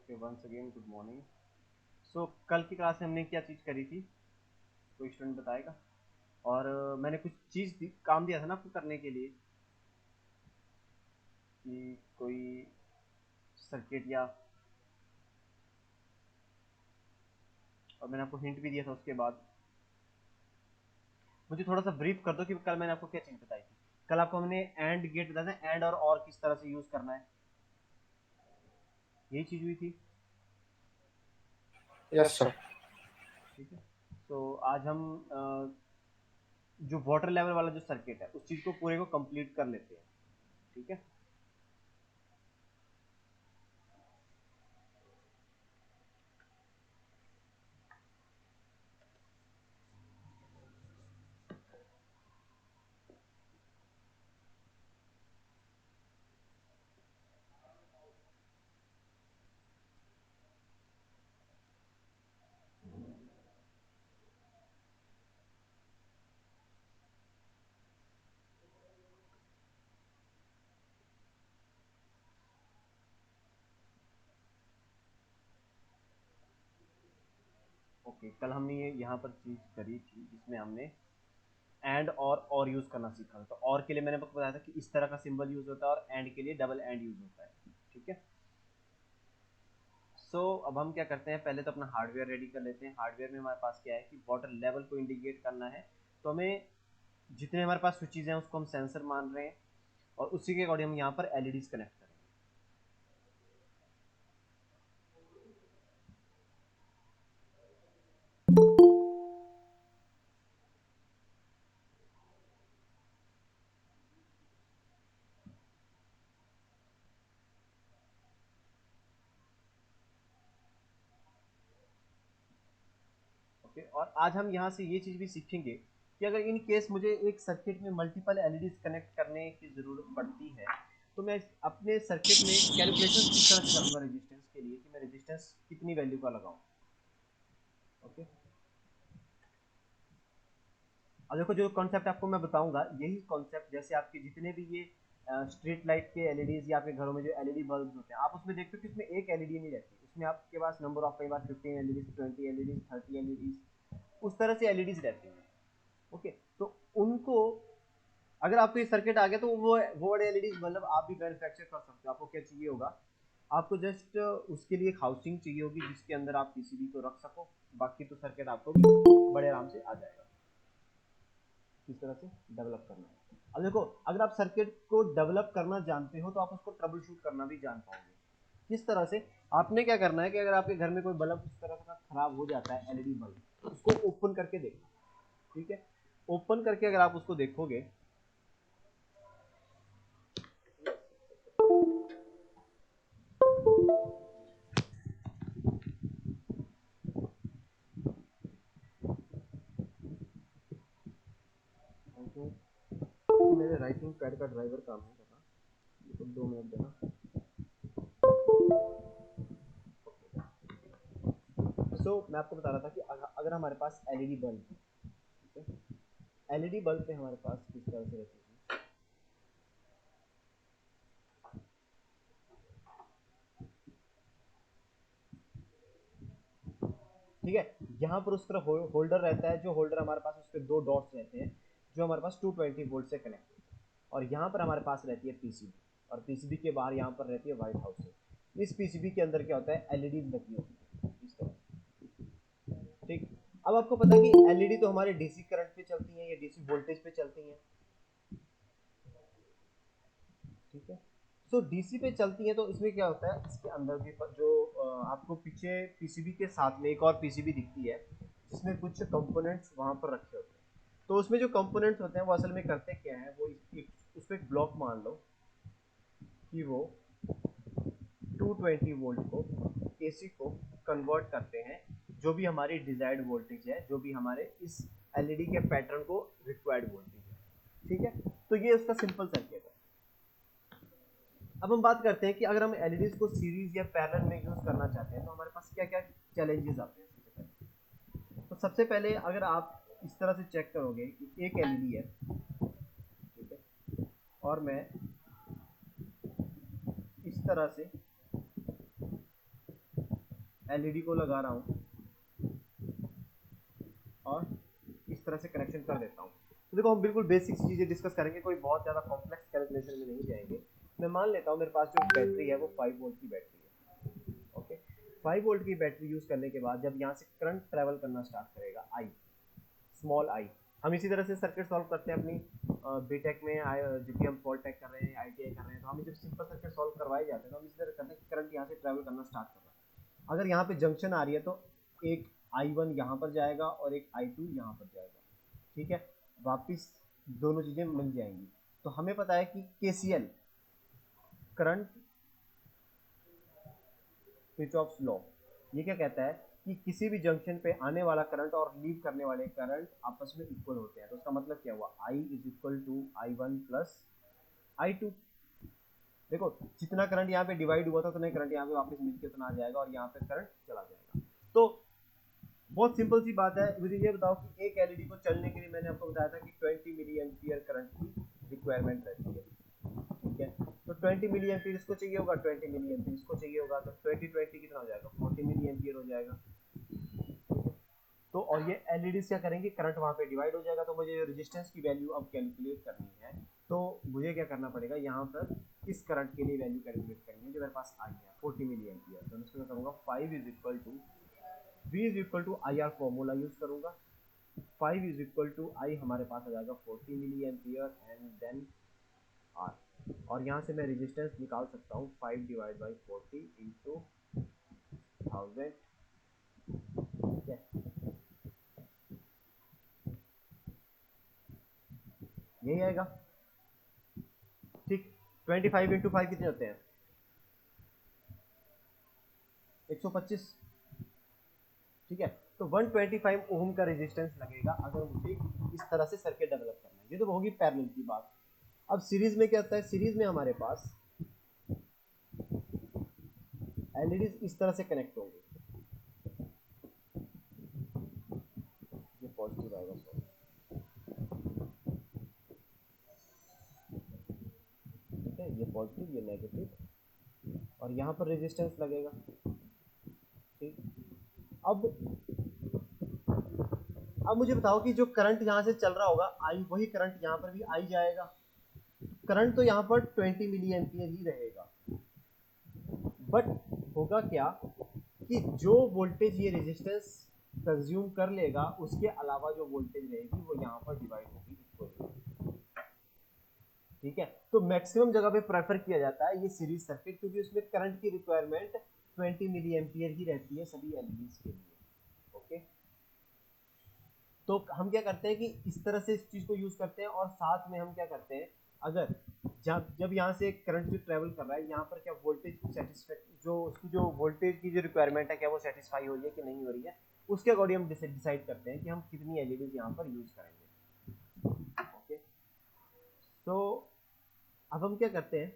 Okay, once again good morning. So कल की class में हमने क्या चीज़ करी थी, कोई स्टूडेंट बताएगा? और मैंने कुछ चीज़ काम दिया था ना आपको करने के लिए, कि कोई सर्किट या, और मैंने आपको हिंट भी दिया था उसके बाद। मुझे थोड़ा सा ब्रीफ कर दो कि कल मैंने आपको क्या चीज़ बताई थी। कल आपको हमने एंड गेट बताया था, एंड और किस तरह से यूज़ करना है, यही चीज़ हुई थी। Yes sir. ठीक है, तो आज हम जो वाटर लेवल वाला जो सर्किट है उस चीज़ को पूरे को कंप्लीट कर लेते हैं। ठीक है, ओके। कल हमने ये यहाँ पर चीज़ करी थी जिसमें हमने एंड और यूज़ करना सीखा था। तो और के लिए मैंने आपको बताया था कि इस तरह का सिंबल यूज़ होता है, और एंड के लिए डबल एंड यूज़ होता है। ठीक है, सो अब हम क्या करते हैं, पहले तो अपना हार्डवेयर रेडी कर लेते हैं। हार्डवेयर में हमारे पास क्या है कि वाटर लेवल को इंडिकेट करना है, तो हमें जितने हमारे पास स्विचेज हैं उसको हम सेंसर मान रहे हैं, और उसी के अकॉर्डिंग हम यहाँ पर एलईडीज कनेक्ट करेंगे। ओके, और आज हम यहाँ से ये चीज़ भी सीखेंगे कि अगर इन केस मुझे एक सर्किट में मल्टीपल एलईडीज कनेक्ट करने की ज़रूरत पड़ती है, तो मैं अपने सर्किट में कैलकुलेशन किस तरह से करूँगा रेजिस्टेंस के लिए, कि मैं रेजिस्टेंस कितनी वैल्यू का लगाऊँ। ओके, अब देखो जो कॉन्सेप्ट आपको मैं बताऊंगा, यही कॉन्सेप्ट जैसे आपके जितने भी ये स्ट्रीट लाइट के एलईडीज या आपके घरों में जो एलईडी बल्ब होते हैं, आप उसमें देखते हो कि उसमें एक एलईडी नहीं रहती, उसमें आपके पास नंबर ऑफ, कई बार 15 एलईडीज, 20 एलईडीज, 30 एलईडीज, उस तरह से एलईडीज रहती हैं। ओके, तो उनको, अगर आपको ये सर्किट आ गया तो वो वाले एलईडीज मतलब आप भी मैन्युफैक्चर कर सकते हो। आपको क्या चाहिए होगा, आपको जस्ट उसके लिए एक हाउसिंग चाहिए होगी जिसके अंदर आप पीसीबी को रख सको। बाकी तो सर्किट आपको बड़े आराम से आ जाएगा। किस तरह से डेवलप करना है, अब देखो, अगर आप सर्किट को डेवलप करना जानते हो तो आप उसको ट्रबल शूट करना भी जान पाओगे। किस तरह से, आपने क्या करना है कि अगर आपके घर में कोई बल्ब इस तरह का खराब हो जाता है, एलईडी बल्ब, उसको ओपन करके देखना। ठीक है, ओपन करके अगर आप उसको देखोगे, मेरे राइटिंग पैड का ड्राइवर काम है थोड़ा, तो 2 मिनट देना। मैं आपको बता रहा था कि अगर हमारे पास एलईडी बल्ब है, ठीक है, एलईडी बल्ब पे हमारे पास किस तरह से रहती है। ठीक है, यहाँ पर उस तरफ होल्डर रहता है, जो होल्डर हमारे पास उसके 2 डॉट्स रहते हैं, जो हमारे पास 220 वोल्ट से कनेक्ट होते हैं। और यहाँ पर हमारे पास रहती है पीसीबी, और पीसीबी के बाहर यहाँ पर रहती है व्हाइट हाउस। इस पीसीबी के अंदर क्या होता है, एलईडी लगी होती है इस तरह। ठीक, अब आपको पता है कि एलईडी तो हमारे डीसी करंट पे चलती है या डीसी वोल्टेज पे चलती है। ठीक है, सो डीसी पे चलती है, तो इसमें क्या होता है, इसके अंदर भी जो आपको पीछे पीसीबी के साथ में एक और पीसीबी दिखती है जिसमें कुछ कंपोनेंट्स वहां पर रखे होते हैं। तो उसमें जो कंपोनेंट्स होते हैं वो असल में करते क्या है, वो उसमें एक ब्लॉक मान लो कि वो 220 वोल्ट को, एसी को कन्वर्ट करते हैं, जो भी हमारी डिजायर्ड वोल्टेज है, जो भी हमारे इस एलईडी के पैटर्न को रिक्वायर्ड वोल्टेज है। ठीक है, तो ये उसका सिंपल सर्किट है। अब हम बात करते हैं कि अगर हम एलईडीज को सीरीज या पैरेलल में यूज करना चाहते हैं तो हमारे पास क्या क्या चैलेंजेस आते हैं। तो सबसे पहले अगर आप इस तरह से चेक करोगे कि एक एलईडी है, ठीक है, और मैं इस तरह से एलईडी को लगा रहा हूँ और इस तरह से कनेक्शन कर देता हूँ। तो देखो हम बिल्कुल बेसिक चीज़ें डिस्कस करेंगे, कोई बहुत ज़्यादा कॉम्प्लेक्स कैलकुलेशन में नहीं जाएंगे। मैं मान लेता हूँ मेरे पास जो बैटरी है वो 5 वोल्ट की बैटरी है। ओके, 5 वोल्ट की बैटरी यूज़ करने के बाद जब यहाँ से करंट ट्रेवल करना स्टार्ट करेगा, आई, स्मॉल आई, हम इसी तरह से सर्किट सॉल्व करते हैं अपनी बीटेक में, जब भी हम पॉलिटेक कर रहे हैं, आईटीआई कर रहे हैं, तो हमें जब सिंपल सर्किट सॉल्व करवाए जाते हैं तो हम इसी तरह करते हैं कि करंट यहाँ से ट्रेवल करना स्टार्ट कर रहा है। अगर यहाँ पे जंक्शन आ रही है तो एक I1 यहाँ पर जाएगा और एक I2 यहाँ पर जाएगा, ठीक है, वापिस दोनों चीजें मिल जाएंगी। तो हमें पता है कि केसीएल, करंट किरचॉफ्स लॉ, ये क्या कहता है कि किसी भी जंक्शन पे आने वाला करंट और लीव करने वाले करंट आपस में इक्वल होते हैं। तो उसका मतलब क्या हुआ, I is equal to I1 plus I2। देखो जितना करंट यहाँ पे डिवाइड हुआ था उतना करंट यहाँ पे वापस मिलकर उतना आ जाएगा और यहाँ पे करंट चला जाएगा। तो बहुत सिंपल सी बात है। मुझे ये बताओ कि एक एलईडी को चलने के लिए मैंने आपको बताया था कि 20 मिली एम्पियर करंट की रिक्वायरमेंट रहती है, ठीक है। तो 20 मिली एम्पियर इसको चाहिए होगा, 20 मिली एम्पियर इसको चाहिए होगा, तो 20 कितना हो जाएगा, 40 मिली एम्पियर हो जाएगा। तो और ये एलईडीज क्या करेंगे, करंट वहाँ पे डिवाइड हो जाएगा। तो मुझे रेजिस्टेंस की वैल्यू अब कैलकुलेट करनी है, तो मुझे क्या करना पड़ेगा, यहाँ पर इस करंट के लिए वैल्यू कैलकुलेट करनी है जो मेरे पास आई है 40 मिली एम्पियर। तो मैं इसको करूँगा 5 is equal to V is equal to I R formula use करूंगा। 5 इज इक्वल टू आई हमारे पास आ जाएगा 40 milliampere and then R, और यहाँ से मैं रेजिस्टेंस निकाल सकता हूँ 5 डिवाइड बाई 40 इंटू 1000, ठीक है, यही आएगा, ठीक। 25 इंटू 5 कितने होते हैं, 125, ठीक है। तो 125 ओम का रेजिस्टेंस लगेगा अगर मुझे इस तरह से सर्किट डेवलप करना है। ये तो होगी पैरेलल की बात। अब सीरीज में क्या होता है, सीरीज में हमारे पास एलईडीज इस तरह से कनेक्ट होंगे, ये पॉजिटिव आएगा, ठीक है, ये पॉजिटिव ये नेगेटिव, और यहाँ पर रेजिस्टेंस लगेगा, ठीक। अब मुझे बताओ कि जो करंट यहाँ से चल रहा होगा आई, वही करंट यहाँ पर भी आई जाएगा। करंट तो यहाँ पर 20 मिली एम्पियर ही रहेगा, बट होगा क्या कि जो वोल्टेज ये रेजिस्टेंस कंज्यूम कर लेगा उसके अलावा जो वोल्टेज रहेगी वो यहाँ पर डिवाइड होगी इक्वली, ठीक है। तो मैक्सिमम जगह पे प्रेफर किया जाता है ये सीरीज सर्किट, क्योंकि उसमें करंट की रिक्वायरमेंट 20 मिली एम्पियर ही रहती है सभी एलईडीज के लिए, ओके। तो हम क्या करते हैं कि इस तरह से इस चीज को यूज करते हैं, और साथ में हम क्या करते हैं, अगर जब यहाँ से करंट जो ट्रेवल कर रहा है यहाँ पर क्या वोल्टेज सेटिस्फाई, जो उसकी जो वोल्टेज की जो रिक्वायरमेंट है क्या वो सेटिस्फाई हो रही है कि नहीं हो रही है, उसके अकॉर्डिंग हम डिसाइड करते हैं कि हम कितनी एलईडीज यहाँ पर यूज करेंगे, ओके। तो अब हम क्या करते हैं,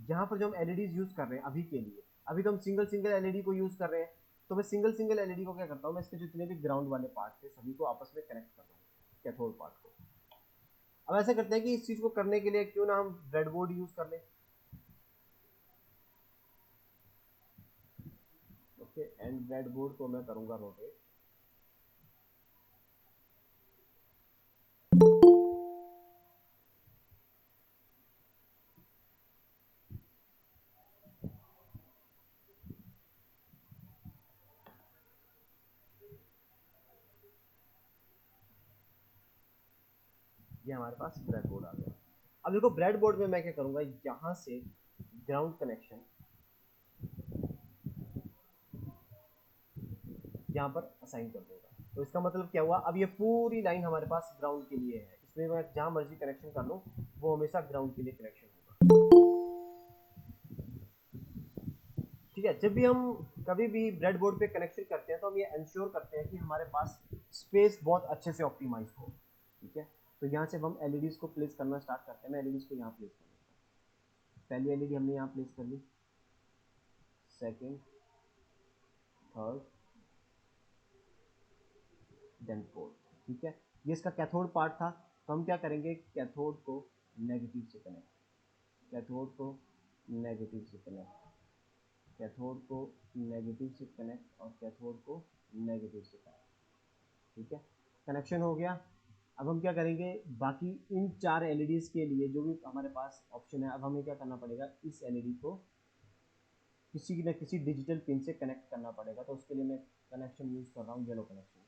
यहाँ पर जो हम एलईडीज यूज कर रहे हैं अभी के लिए, अभी तो हम सिंगल सिंगल एलईडी को यूज कर रहे हैं, तो मैं सिंगल सिंगल एलईडी को क्या करता हूँ, मैं इसके जितने भी ग्राउंड वाले पार्ट थे सभी को आपस में कनेक्ट कर रहा हूँ, कैथोड पार्ट को। अब ऐसा करते हैं कि इस चीज को करने के लिए क्यों ना हम ब्रेडबोर्ड यूज कर लें, ओके, एंड ब्रेडबोर्ड को मैं करूंगा रोटेट। ये हमारे पास ब्रेडबोर्ड आ गया। अब देखो ब्रेडबोर्ड में मैं क्या करूंगा, यहाँ से ग्राउंड कनेक्शन यहाँ पर असाइन कर दूंगा। तो इसका मतलब क्या हुआ, अब ये पूरी लाइन हमारे पास ग्राउंड के लिए है, इसमें मैं जहां मर्जी कनेक्शन कर लूँ वो हमेशा ग्राउंड के लिए कनेक्शन होगा, ठीक है। जब भी हम कभी भी ब्रेडबोर्ड पे कनेक्शन करते हैं तो हम ये इंश्योर करते हैं कि हमारे पास स्पेस बहुत अच्छे से ऑप्टिमाइज हो, ठीक है। तो यहाँ से हम एलईडीज को प्लेस करना स्टार्ट करते हैं। मैं एलईडीज को यहाँ प्लेस कर देता हूँ। पहली एलईडी हमने यहाँ प्लेस कर ली, सेकेंड, थर्ड, देन फोर्थ, ठीक है। ये इसका कैथोड पार्ट था, तो हम क्या करेंगे, कैथोड को नेगेटिव से कनेक्ट, कैथोड को नेगेटिव से कनेक्ट, कैथोड को नेगेटिव से कनेक्ट और कैथोड को नेगेटिव से कनेक्ट। ठीक है, कनेक्शन हो गया। अब हम क्या करेंगे, बाकी इन 4 एलईडीज के लिए जो भी हमारे पास ऑप्शन है, अब हमें क्या करना पड़ेगा, इस एलईडी को किसी न किसी डिजिटल पिन से कनेक्ट करना पड़ेगा। तो उसके लिए मैं कनेक्शन यूज कर रहा हूँ येलो कनेक्शन,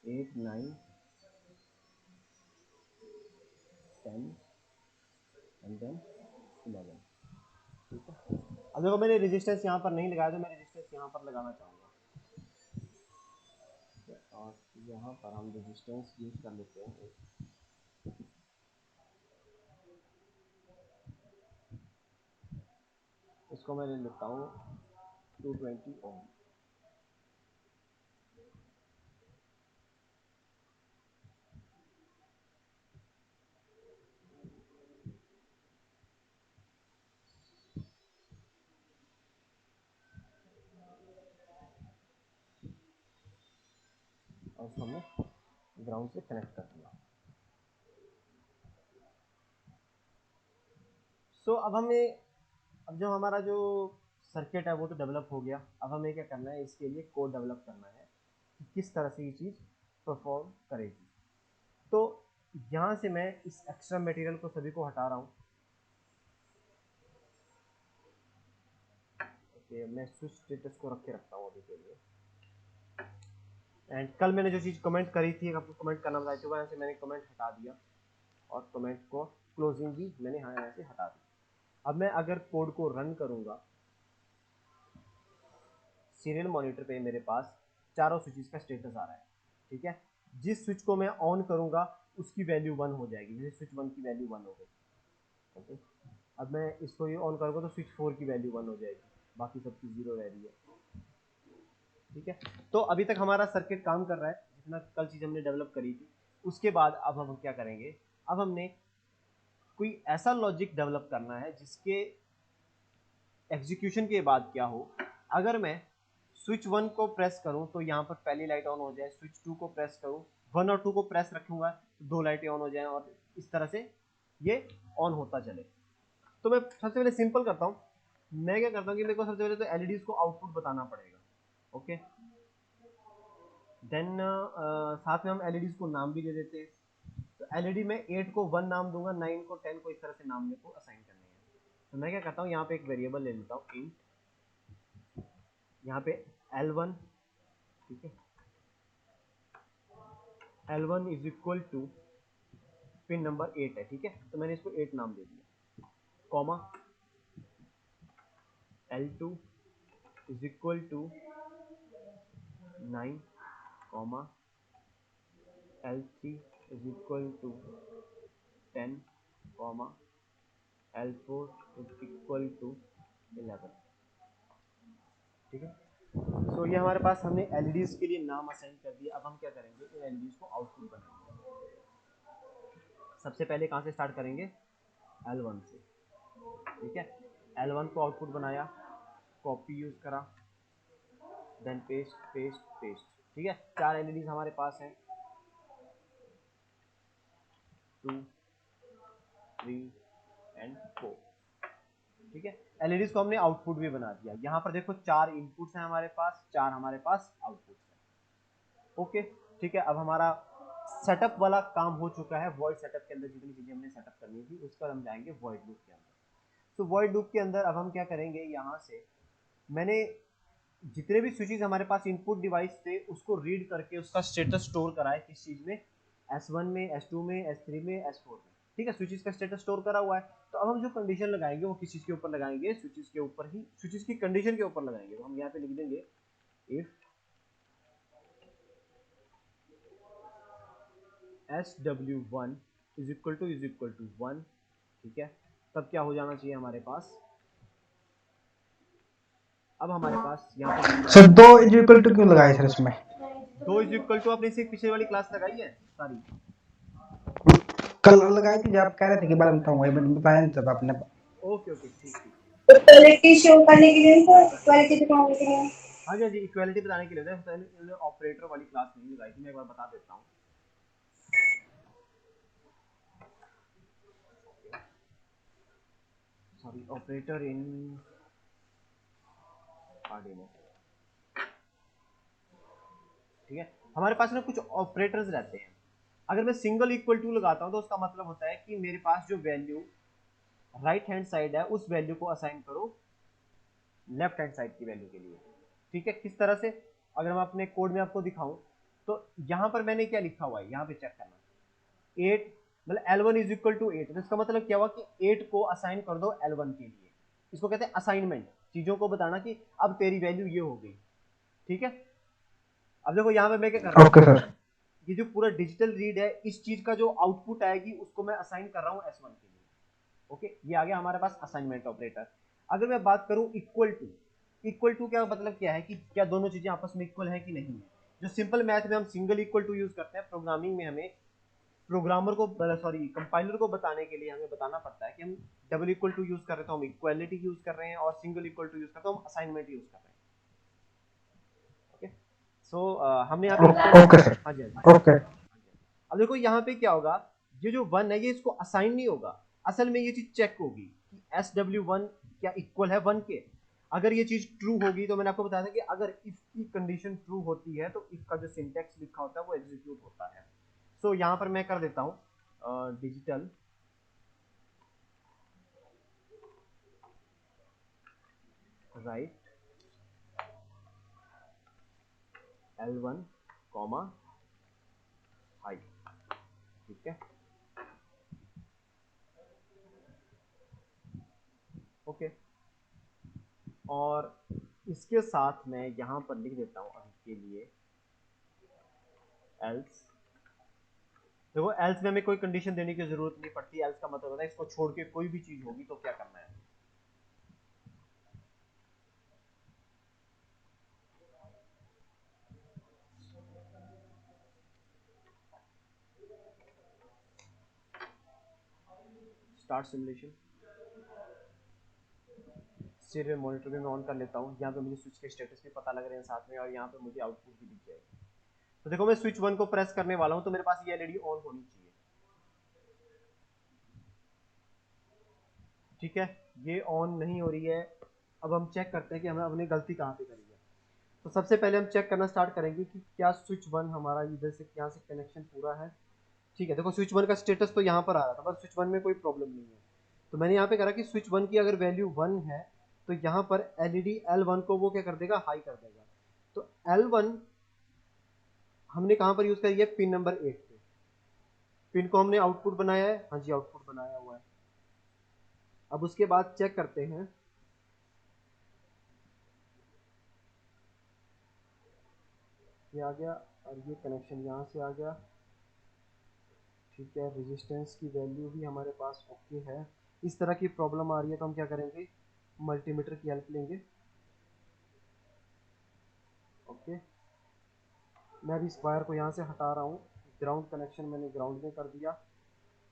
8 9 10 एंड देन 11। ठीक है, अब देखो मैंने रेजिस्टेंस यहाँ पर नहीं लगाया, तो मैं रेजिस्टेंस यहाँ पर लगाना चाहूँगा और यहाँ पर हम रेजिस्टेंस यूज कर लेते हैं। इसको मैं ले लेता हूँ 220 ओम। और उसको हमने ग्राउंड से कनेक्ट कर दिया। सो अब जो हमारा जो सर्किट है वो तो डेवलप हो गया। अब हमें क्या करना है, इसके लिए कोड डेवलप करना है कि किस तरह से ये चीज़ परफॉर्म करेगी। तो यहाँ से मैं इस एक्स्ट्रा मटेरियल को सभी को हटा रहा हूँ। ओके, मैं स्विच स्टेटस को रख के रखता हूँ अभी के लिए। एंड कल मैंने जो चीज़ कमेंट करी थी, आपको कमेंट करना बताई थी, वहाँ से मैंने कमेंट हटा दिया और कमेंट को क्लोजिंग भी मैंने यहाँ से हटा दी। अब मैं अगर कोड को रन करूँगा, सीरियल मॉनिटर पे मेरे पास चारों स्विचेस का स्टेटस आ रहा है। ठीक है, जिस स्विच को मैं ऑन करूँगा उसकी वैल्यू 1 हो जाएगी, जैसे स्विच 1 की वैल्यू 1 हो गई। ओके, अब मैं इसको ये ऑन करूँगा तो स्विच 4 की वैल्यू 1 हो जाएगी, बाकी सबकी 0 रह रही है। ठीक है, तो अभी तक हमारा सर्किट काम कर रहा है, जितना कल चीज़ हमने डेवलप करी थी। उसके बाद अब हम क्या करेंगे, अब हमने कोई ऐसा लॉजिक डेवलप करना है जिसके एग्जीक्यूशन के बाद क्या हो, अगर मैं स्विच 1 को प्रेस करूं तो यहाँ पर पहली लाइट ऑन हो जाए, स्विच 2 को प्रेस करूं, 1 और 2 को प्रेस रखूंगा तो 2 लाइटें ऑन हो जाएं और इस तरह से ये ऑन होता चले। तो मैं सबसे पहले सिंपल करता हूँ, मैं क्या करता हूँ कि मेरे को सबसे पहले तो एलईडीज को आउटपुट बताना पड़ेगा। ओके, देन साथ में हम एलईडीज को नाम भी दे देते हैं। तो एलईडी में 8 को 1 नाम दूंगा, 9 को 10 को, इस तरह से नाम मेरे को असाइन करने हैं। तो मैं क्या करता हूँ, यहाँ पे एक वेरिएबल ले लेता हूँ इंट, यहाँ पे L1। ठीक है, L1 is equal to pin number 8 है। ठीक है, तो मैंने इसको 8 नाम दे दिया, comma L2 is equal to 9, comma L3 is equal to 10, comma L4 is equal to 11। ठीक है, तो ये हमारे पास हमने एलईडीज के लिए नाम असाइन कर दिया। अब हम क्या करेंगे, इन एलईडीज को आउटपुट बनाएंगे। सबसे पहले कहाँ से स्टार्ट करेंगे, L1 से। ठीक है, L1 को आउटपुट बनाया, कॉपी यूज करा, देन पेस्ट पेस्ट पेस्ट। ठीक है, 4 एलईडीज हमारे पास हैं, 2 3 एंड 4। ठीक है, एलईडीज को हमने आउटपुट भी बना दिया। यहाँ पर देखो 4 इनपुट्स हैं हमारे पास, 4 हमारे पास आउटपुट्स हैं। ओके, ठीक है, अब हमारा सेटअप वाला काम हो चुका है। वॉइड सेटअप के अंदर जितनी चीजें हमने सेटअप करनी थी उस पर हम जाएंगे वॉइड लूप के अंदर। तो वॉइड लूप के अंदर अब हम क्या करेंगे, यहाँ से मैंने जितने भी स्विचेस हमारे पास इनपुट डिवाइस थे उसको रीड करके उसका स्टेटस स्टोर करा है, किस चीज में, S1 में, S2 में, S3 में, S4 में। ठीक है, स्विचेस का स्टेटस स्टोर करा हुआ है। तो अब हम जो कंडीशन लगाएंगे वो किस चीज के ऊपर लगाएंगे, स्विचेस के ऊपर ही, स्विचेस की कंडीशन के ऊपर लगाएंगे। तो हम यहाँ पे लिख देंगे if SW1 is equal to 1। ठीक है, तब क्या हो जाना चाहिए हमारे पास, अब हमारे पास यहाँ पर सर दो इज इक्वल टू क्यों लगाए सर इसमें? 2 इज इक्वल टू आपने सिर्फ पिछले वाली क्लास लगाई है सारी। कल लगाई थी जब आप कह रहे थे कि बार बताऊंगा, ये मैंने बताया नहीं तब आपने। ओके ओके, ठीक ठीक। क्वालिटी शो करने के लिए तो क्वालिटी दिखाने के लिए। हाँ जी हाँ जी, इक्वालिटी बताने के लिए मैंने ऑपरेटर वाली क्लास नहीं लगाई थी, मैं एक बार बता देता हूँ। सॉरी ऑपरेटर इन आर्डिनो। ठीक है, हमारे पास ना कुछ ऑपरेटर्स रहते हैं। अगर मैं सिंगल इक्वल टू लगाता हूं तो उसका मतलब होता है कि मेरे पास जो वैल्यू राइट हैंड साइड है उस वैल्यू को असाइन करो लेफ्ट हैंड साइड की वैल्यू के लिए। ठीक है, किस तरह से, अगर मैं अपने कोड में आपको दिखाऊं तो यहां पर मैंने क्या लिखा हुआ है, यहां पे चेक करना, 8 मतलब L1 इज इक्वल टू 8, तो इसका मतलब क्या हुआ कि 8 को असाइन कर दो L1 के लिए। इसको कहते हैं असाइनमेंट, चीजों को बताना कि अब तेरी वैल्यू ये हो गई। ठीक है, अब देखो यहां पे मैं क्या कर रहा ओके हूं, सर। ये जो पूरा डिजिटल रीड है इस चीज का जो आउटपुट आएगी उसको मैं असाइन कर रहा हूं S1 के लिए। ओके, ये आ गया हमारे पास असाइनमेंट ऑपरेटर। अगर मैं बात करूं इक्वल टू, इक्वल टू क्या मतलब क्या है कि क्या दोनों चीजें आपस में इक्वल है कि नहीं है। जो सिंपल मैथ में हम सिंगल इक्वल टू यूज करते हैं, प्रोग्रामिंग में हमें प्रोग्रामर को सॉरी कंपाइलर को बताने के लिए हमें बताना पड़ता है कि हम डबल इक्वल टू यूज कर रहे हैं तो हम इक्वालिटी यूज कर रहे हैं, और सिंगल इक्वल टू यूज कर रहे हैं तो हम असाइनमेंट यूज कर रहे हैं। ओके, सो हमने यहाँ पे ओके सर। हाँ जी हाँ जी। ओके। अब देखो यहाँ पे क्या होगा, ये जो वन है ये इसको असाइन नहीं होगा, असल में ये चीज चेक होगी कि SW1 क्या इक्वल है 1 के। अगर ये चीज ट्रू होगी तो मैंने आपको बताया था कि अगर इफ की कंडीशन ट्रू होती है तो इफ का जो सिंटैक्स लिखा होता है वो एग्जीक्यूट होता है। सो यहाँ पर मैं कर देता हूँ digital right L1 comma high. ठीक है, ओके, और इसके साथ मैं यहाँ पर लिख देता हूँ अभी के लिए एल्स। देखो एल्स में हमें कोई कंडीशन देने की जरूरत नहीं पड़ती, एल्स का मतलब होता है इसको छोड़ के कोई भी चीज होगी तो क्या करना है। स्टार्ट सिमुलेशन, सीरियल मॉनिटर भी मैं ऑन कर लेता हूँ, यहाँ पे मुझे स्विच के स्टेटस भी पता लग रहे हैं साथ में, और यहाँ पे मुझे आउटपुट भी दिख जाएगी। तो देखो मैं स्विच 1 को प्रेस करने वाला हूँ तो मेरे पास ये एलईडी ऑन होनी चाहिए। ठीक है, ये ऑन नहीं हो रही है। अब हम चेक करते हैं कि हमें अपनी गलती कहाँ पे करी है। तो सबसे पहले हम चेक करना स्टार्ट करेंगे कि क्या स्विच 1 हमारा इधर से यहाँ से कनेक्शन पूरा है। ठीक है, देखो स्विच 1 का स्टेटस तो यहाँ पर आ रहा था, बस स्विच 1 में कोई प्रॉब्लम नहीं है। तो मैंने यहाँ पे करा कि स्विच 1 की अगर वैल्यू 1 है तो यहाँ पर एलईडी L1 को वो क्या कर देगा, हाई कर देगा। तो L1 हमने कहाँ पर यूज करी है, पिन नंबर 8 पे। पिन को हमने आउटपुट बनाया है, हाँ जी आउटपुट बनाया हुआ है। अब उसके बाद चेक करते हैं, ये आ गया, और ये कनेक्शन यहाँ से आ गया। ठीक है, रेजिस्टेंस की वैल्यू भी हमारे पास ओके है। इस तरह की प्रॉब्लम आ रही है तो हम क्या करेंगे, मल्टीमीटर की हेल्प लेंगे। ओके, मैं अभी इस वायर को यहाँ से हटा रहा हूँ, ग्राउंड कनेक्शन मैंने ग्राउंड में कर दिया।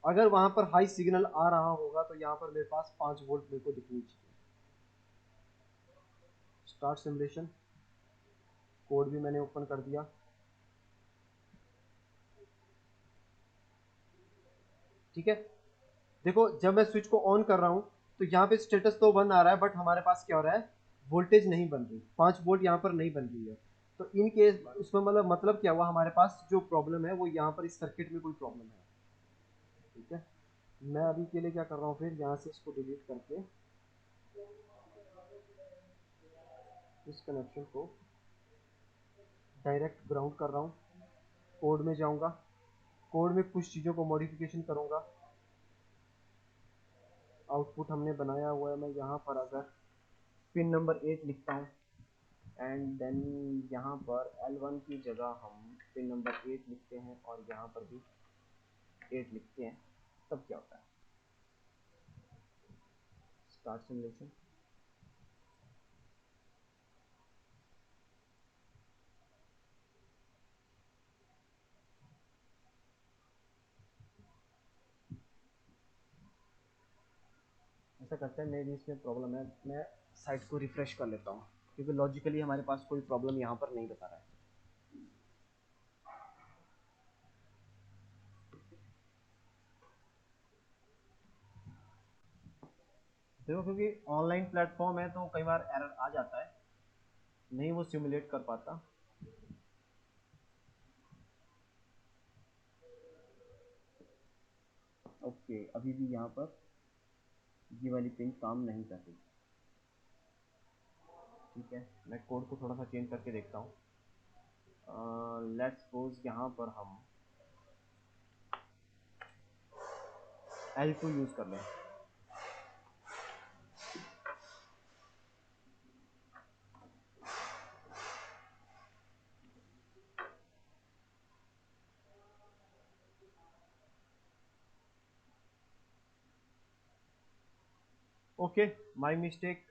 अगर वहाँ पर हाई सिग्नल आ रहा होगा तो यहाँ पर मेरे पास 5 वोल्ट मेरे को दिखनी चाहिए। स्टार्ट सिमुलेशन, कोड भी मैंने ओपन कर दिया। ठीक है, देखो जब मैं स्विच को ऑन कर रहा हूँ तो यहाँ पे स्टेटस तो 1 आ रहा है, बट हमारे पास क्या हो रहा है, वोल्टेज नहीं बन रही, 5 वोल्ट यहाँ पर नहीं बन रही है। तो इन केस उसमें मतलब क्या हुआ, हमारे पास जो प्रॉब्लम है वो यहाँ पर इस सर्किट में कोई प्रॉब्लम है। ठीक है, मैं अभी के लिए क्या कर रहा हूँ, फिर यहाँ से इसको डिलीट करके इस कनेक्शन को डायरेक्ट ग्राउंड कर रहा हूँ। कोड में जाऊँगा, कोड में कुछ चीज़ों को मॉडिफिकेशन करूँगा। आउटपुट हमने बनाया हुआ है, मैं यहाँ पर अगर पिन नंबर 8 लिखता हूँ एंड देन यहाँ पर L1 की जगह हम पिन नंबर 8 लिखते हैं और यहाँ पर भी 8 लिखते हैं, तब क्या होता है। स्टार्ट सिमुलेशन, ऐसा करते हैं, मेरी इसमें प्रॉब्लम है, मैं साइट को रिफ्रेश कर लेता हूँ क्योंकि लॉजिकली हमारे पास कोई प्रॉब्लम यहाँ पर नहीं बता रहा है। देखो क्योंकि ऑनलाइन प्लेटफॉर्म है तो कई बार एरर आ जाता है, नहीं वो सिमुलेट कर पाता। ओके, अभी भी यहाँ पर ये वाली पिन काम नहीं कर रही। ठीक है, मैं कोड को थोड़ा सा चेंज करके देखता हूँ। लेट्स सपोज यहाँ पर हम L2 यूज़ कर लें। Okay, my mistake.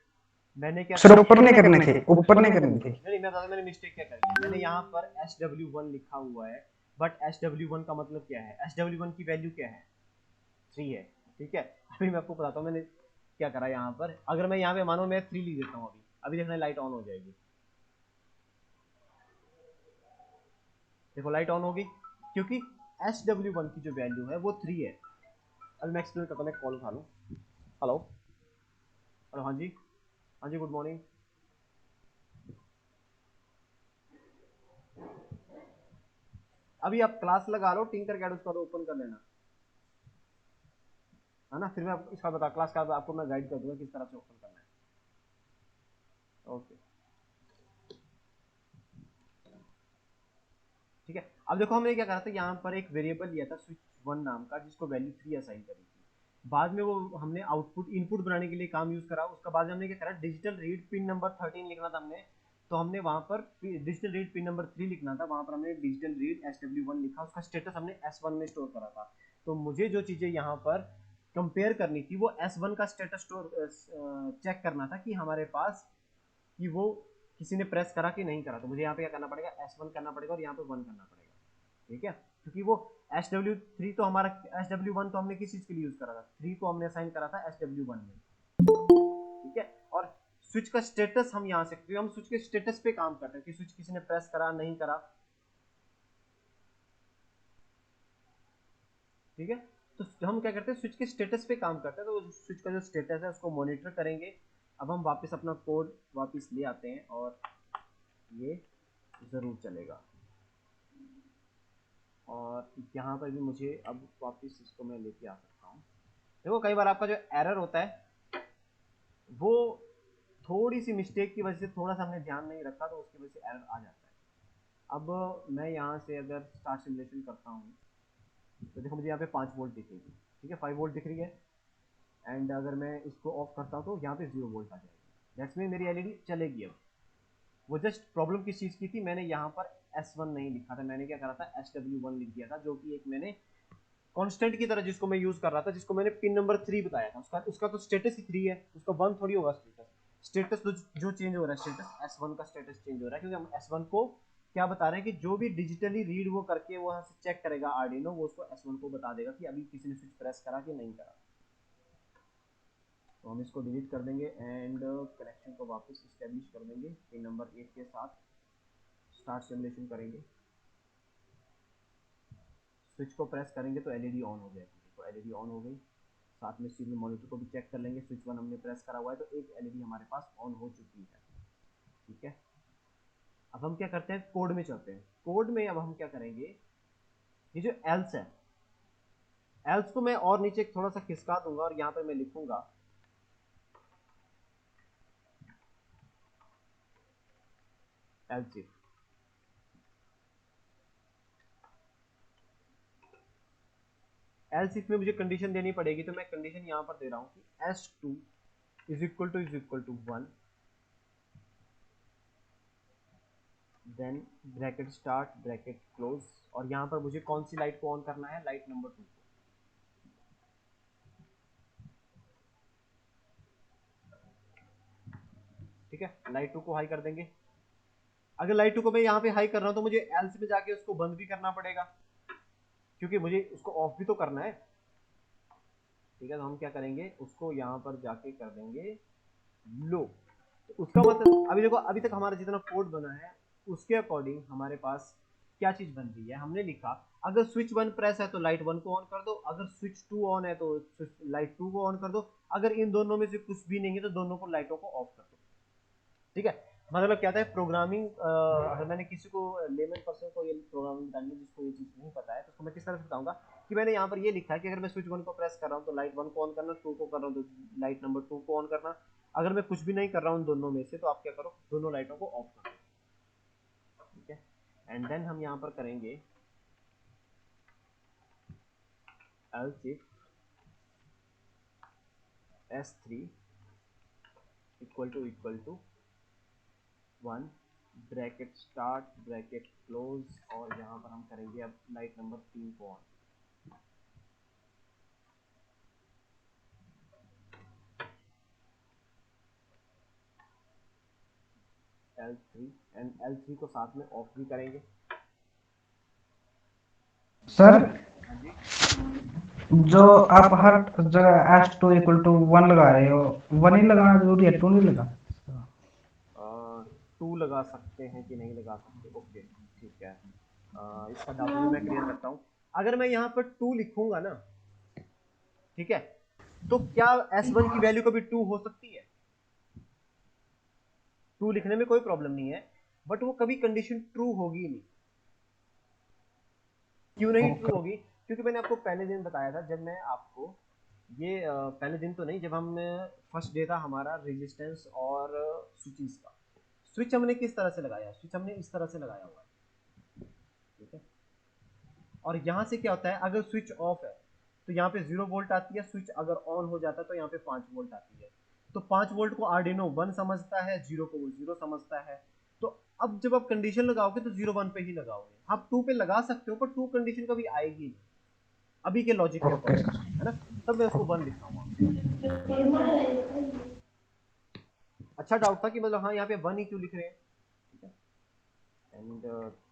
मैंने क्या सर करा, ऊपर नहीं करने थे, ऊपर नहीं करने थे। नहीं मैं बता, मैंने मिस्टेक क्या करी है। मैंने यहाँ पर SW1 लिखा हुआ है, बट SW1 का मतलब क्या है, SW1 की वैल्यू क्या है, 3 है। ठीक है, अभी मैं आपको बताता हूँ मैंने क्या करा यहाँ पर। अगर मैं यहाँ पे मानो मैं 3 लिख देता हूँ, अभी अभी देखना लाइट ऑन हो जाएगी। देखो लाइट ऑन होगी क्योंकि SW1 की जो वैल्यू है वो 3 है। अभी मैं एक्सप्लेन करता हूँ, मैं कॉल उठा लूँ। हेलो, हेलो, हाँ जी, हाँ जी, गुड मॉर्निंग। अभी आप क्लास लगा लो, टिंकर कैड उसका तो ओपन कर लेना, है ना। फिर मैं इसका बता, क्लास का आपको मैं गाइड कर दूंगा किस तरह से ओपन करना है। ओके, ठीक है। अब देखो हमने क्या करा था, यहाँ पर एक वेरिएबल लिया था स्विच 1 नाम का, जिसको वैल्यू 3 असाइन करी थी। बाद में वो हमने आउटपुट इनपुट बनाने के लिए काम यूज करा। उसका बाद में हमने क्या करा, डिजिटल रीड पिन नंबर 13 लिखना था हमने, तो हमने वहां पर डिजिटल रीड पिन नंबर 3 लिखना था, वहां पर हमने डिजिटल रीड SW1 लिखा, उसका स्टेटस हमने S1 में स्टोर करा था। तो मुझे जो चीजें यहाँ पर कंपेयर करनी थी वो S1 का स्टेटस स्टोर चेक करना था कि हमारे पास कि वो किसी ने प्रेस करा कि नहीं करा। तो मुझे यहाँ पे क्या करना पड़ेगा, S1 करना पड़ेगा और यहाँ पे 1 करना पड़ेगा। ठीक है, क्योंकि वो SW3 तो हमारा, SW1 तो हमने किस चीज के लिए यूज करा था, 3 को हमने असाइन करा था SW1 में। ठीक है, और स्विच का स्टेटस हम यहाँ से, क्योंकि हम स्विच के स्टेटस पे काम करते हैं कि स्विच किसी ने प्रेस करा नहीं करा। ठीक है, तो हम क्या करते हैं, स्विच के स्टेटस पे काम करते हैं, तो स्विच का जो स्टेटस है उसको मॉनिटर करेंगे। अब हम वापस अपना कोड वापस ले आते हैं और ये जरूर चलेगा। और यहाँ पर भी मुझे अब वापस इसको मैं लेके आ सकता हूँ। देखो कई बार आपका जो एरर होता है वो थोड़ी सी मिस्टेक की वजह से, थोड़ा सा हमने ध्यान नहीं रखा तो उसकी वजह से एरर आ जाता है। अब मैं यहाँ से अगर स्टार्ट सिमुलेशन करता हूँ तो देखो मुझे यहाँ पे 5 वोल्ट दिखेगी। ठीक है, 5 वोल्ट दिख रही है। एंड अगर मैं इसको ऑफ करता हूँ तो यहाँ पे 0 वोल्ट आ जाएगी। दैट्स मीन मेरी एलईडी चलेगी। अब वो जस्ट प्रॉब्लम किस चीज़ की थी, मैंने यहाँ पर S1 नहीं लिखा था, मैंने क्या करा था, SW1 लिख दिया था, जो कि एक मैंने कांस्टेंट की तरह जिसको मैं यूज कर रहा था, जिसको मैंने पिन नंबर 3 बताया था। उसका उसका तो स्टेटस ही 3 है, उसका 1 थोड़ी होगा स्टेटस। स्टेटस तो जो चेंज हो रहा है, स्टेटस S1 का स्टेटस चेंज हो रहा है, क्योंकि हम S1 को क्या बता रहे हैं कि जो भी डिजिटली रीड वो करके वहां से चेक करेगा आर्डिनो, वो उसको S1 को बता देगा कि अभी किसी ने स्विच प्रेस करा कि नहीं करा। तो हम इसको डिलीट कर देंगे एंड कनेक्शन को वापस इस्टेब्लिश कर देंगे पिन नंबर 8 के साथ। स्टार्ट सिमुलेशन करेंगे, स्विच को प्रेस करेंगे तो एलईडी ऑन हो जाएगी। तो एलईडी ऑन हो गई। साथ में सीरियल मॉनिटर को भी चेक कर लेंगे, स्विच 1 हमने प्रेस करा हुआ है तो एक एलईडी हमारे पास ऑन हो चुकी है। ठीक है, अब हम क्या करते हैं, कोड में चलते हैं। कोड में अब हम क्या करेंगे, ये जो एल्स है, एल्स को मैं और नीचे थोड़ा सा खिसका दूंगा और यहाँ पे मैं लिखूंगा एल्स इफ। एल्स इफ में मुझे कंडीशन देनी पड़ेगी, तो मैं कंडीशन यहाँ पर दे रहा हूँ कि S2 is equal to 1, then bracket start bracket close, और यहाँ पर मुझे कौन सी लाइट को ऑन करना है, लाइट नंबर 2 को। ठीक है, लाइट 2 को हाई कर देंगे। अगर लाइट 2 को मैं यहाँ पे हाई कर रहा हूँ तो मुझे एल्स में जाके उसको बंद भी करना पड़ेगा, क्योंकि मुझे उसको ऑफ भी तो करना है। ठीक है, तो हम क्या करेंगे, उसको यहाँ पर जाके कर देंगे लो। तो उसका मतलब अभी देखो, अभी तक हमारा जितना कोड बना है उसके अकॉर्डिंग हमारे पास क्या चीज बन रही है, हमने लिखा अगर स्विच 1 प्रेस है तो लाइट 1 को ऑन कर दो, अगर स्विच 2 ऑन है तो लाइट 2 को ऑन कर दो, अगर इन दोनों में से कुछ भी नहीं है तो दोनों को लाइटों को ऑफ कर दो। ठीक है, मतलब क्या था प्रोग्रामिंग, अगर मैंने किसी को लेमन पर्सन को ये प्रोग्रामिंग बतानी है जिसको ये चीज नहीं पता है तो उसको मैं किस तरह से बताऊंगा कि मैंने यहाँ पर ये लिखा है कि अगर मैं स्विच 1 को प्रेस कर रहा हूँ तो लाइट 1 को ऑन करना, 2 को कर रहा हूँ तो लाइट नंबर 2 को ऑन करना, अगर मैं कुछ भी नहीं कर रहा हूँ दोनों में से तो आप क्या करो, दोनों लाइटों को ऑफ कर दो। ठीक है, एंड देन हम यहाँ पर करेंगे else if s3 equal to 1 bracket start bracket close, और यहाँ पर हम करेंगे अब लाइट नंबर 3 को ऑन। L3 एंड L3 को साथ में ऑफ भी करेंगे। सर हाँ जी, जो आप हर जगह S2 इक्वल टू 1 लगा रहे हो, 1 ही लगाना जरूरी है, 2 नहीं लगा? 2 लगा सकते हैं कि नहीं लगा सकते, ओके ठीक है, इसका डाउट भी मैं क्लियर करता हूँ। अगर मैं यहाँ पर 2 लिखूंगा ना, ठीक है, तो क्या S1 की वैल्यू कभी 2 हो सकती है? 2 लिखने में कोई प्रॉब्लम नहीं है, बट वो कभी कंडीशन ट्रू होगी नहीं। क्यों नहीं ट्रू ओके होगी? क्योंकि मैंने आपको पहले दिन बताया था, जब मैं आपको ये पहले दिन तो नहीं, जब हम फर्स्ट डे था हमारा रेजिस्टेंस और स्विचेस का, स्विच हमने किस तरह से लगाया, स्विच हमने इस तरह से लगाया हुआ है। ठीक है, और यहाँ से क्या होता है, अगर स्विच ऑफ है तो यहाँ पे 0 वोल्ट आती है, स्विच अगर ऑन हो जाता है तो यहाँ पे 5 वोल्ट आती है। तो 5 वोल्ट को आर्डिनो 1 समझता है, 0 को वो 0 समझता है। तो अब जब आप कंडीशन लगाओगे तो 0 1 पे ही लगाओगे, आप 2 पे लगा सकते हो पर 2 कंडीशन कभी आएगी नहीं अभी के लॉजिक के ओके अकॉर्डिंग, सर। है ना, तब मैं उसको 1 लिखता हूँ। अच्छा डाउट था कि मतलब हाँ यहाँ पे 1 ही क्यों लिख रहे हैं। ठीक है, एंड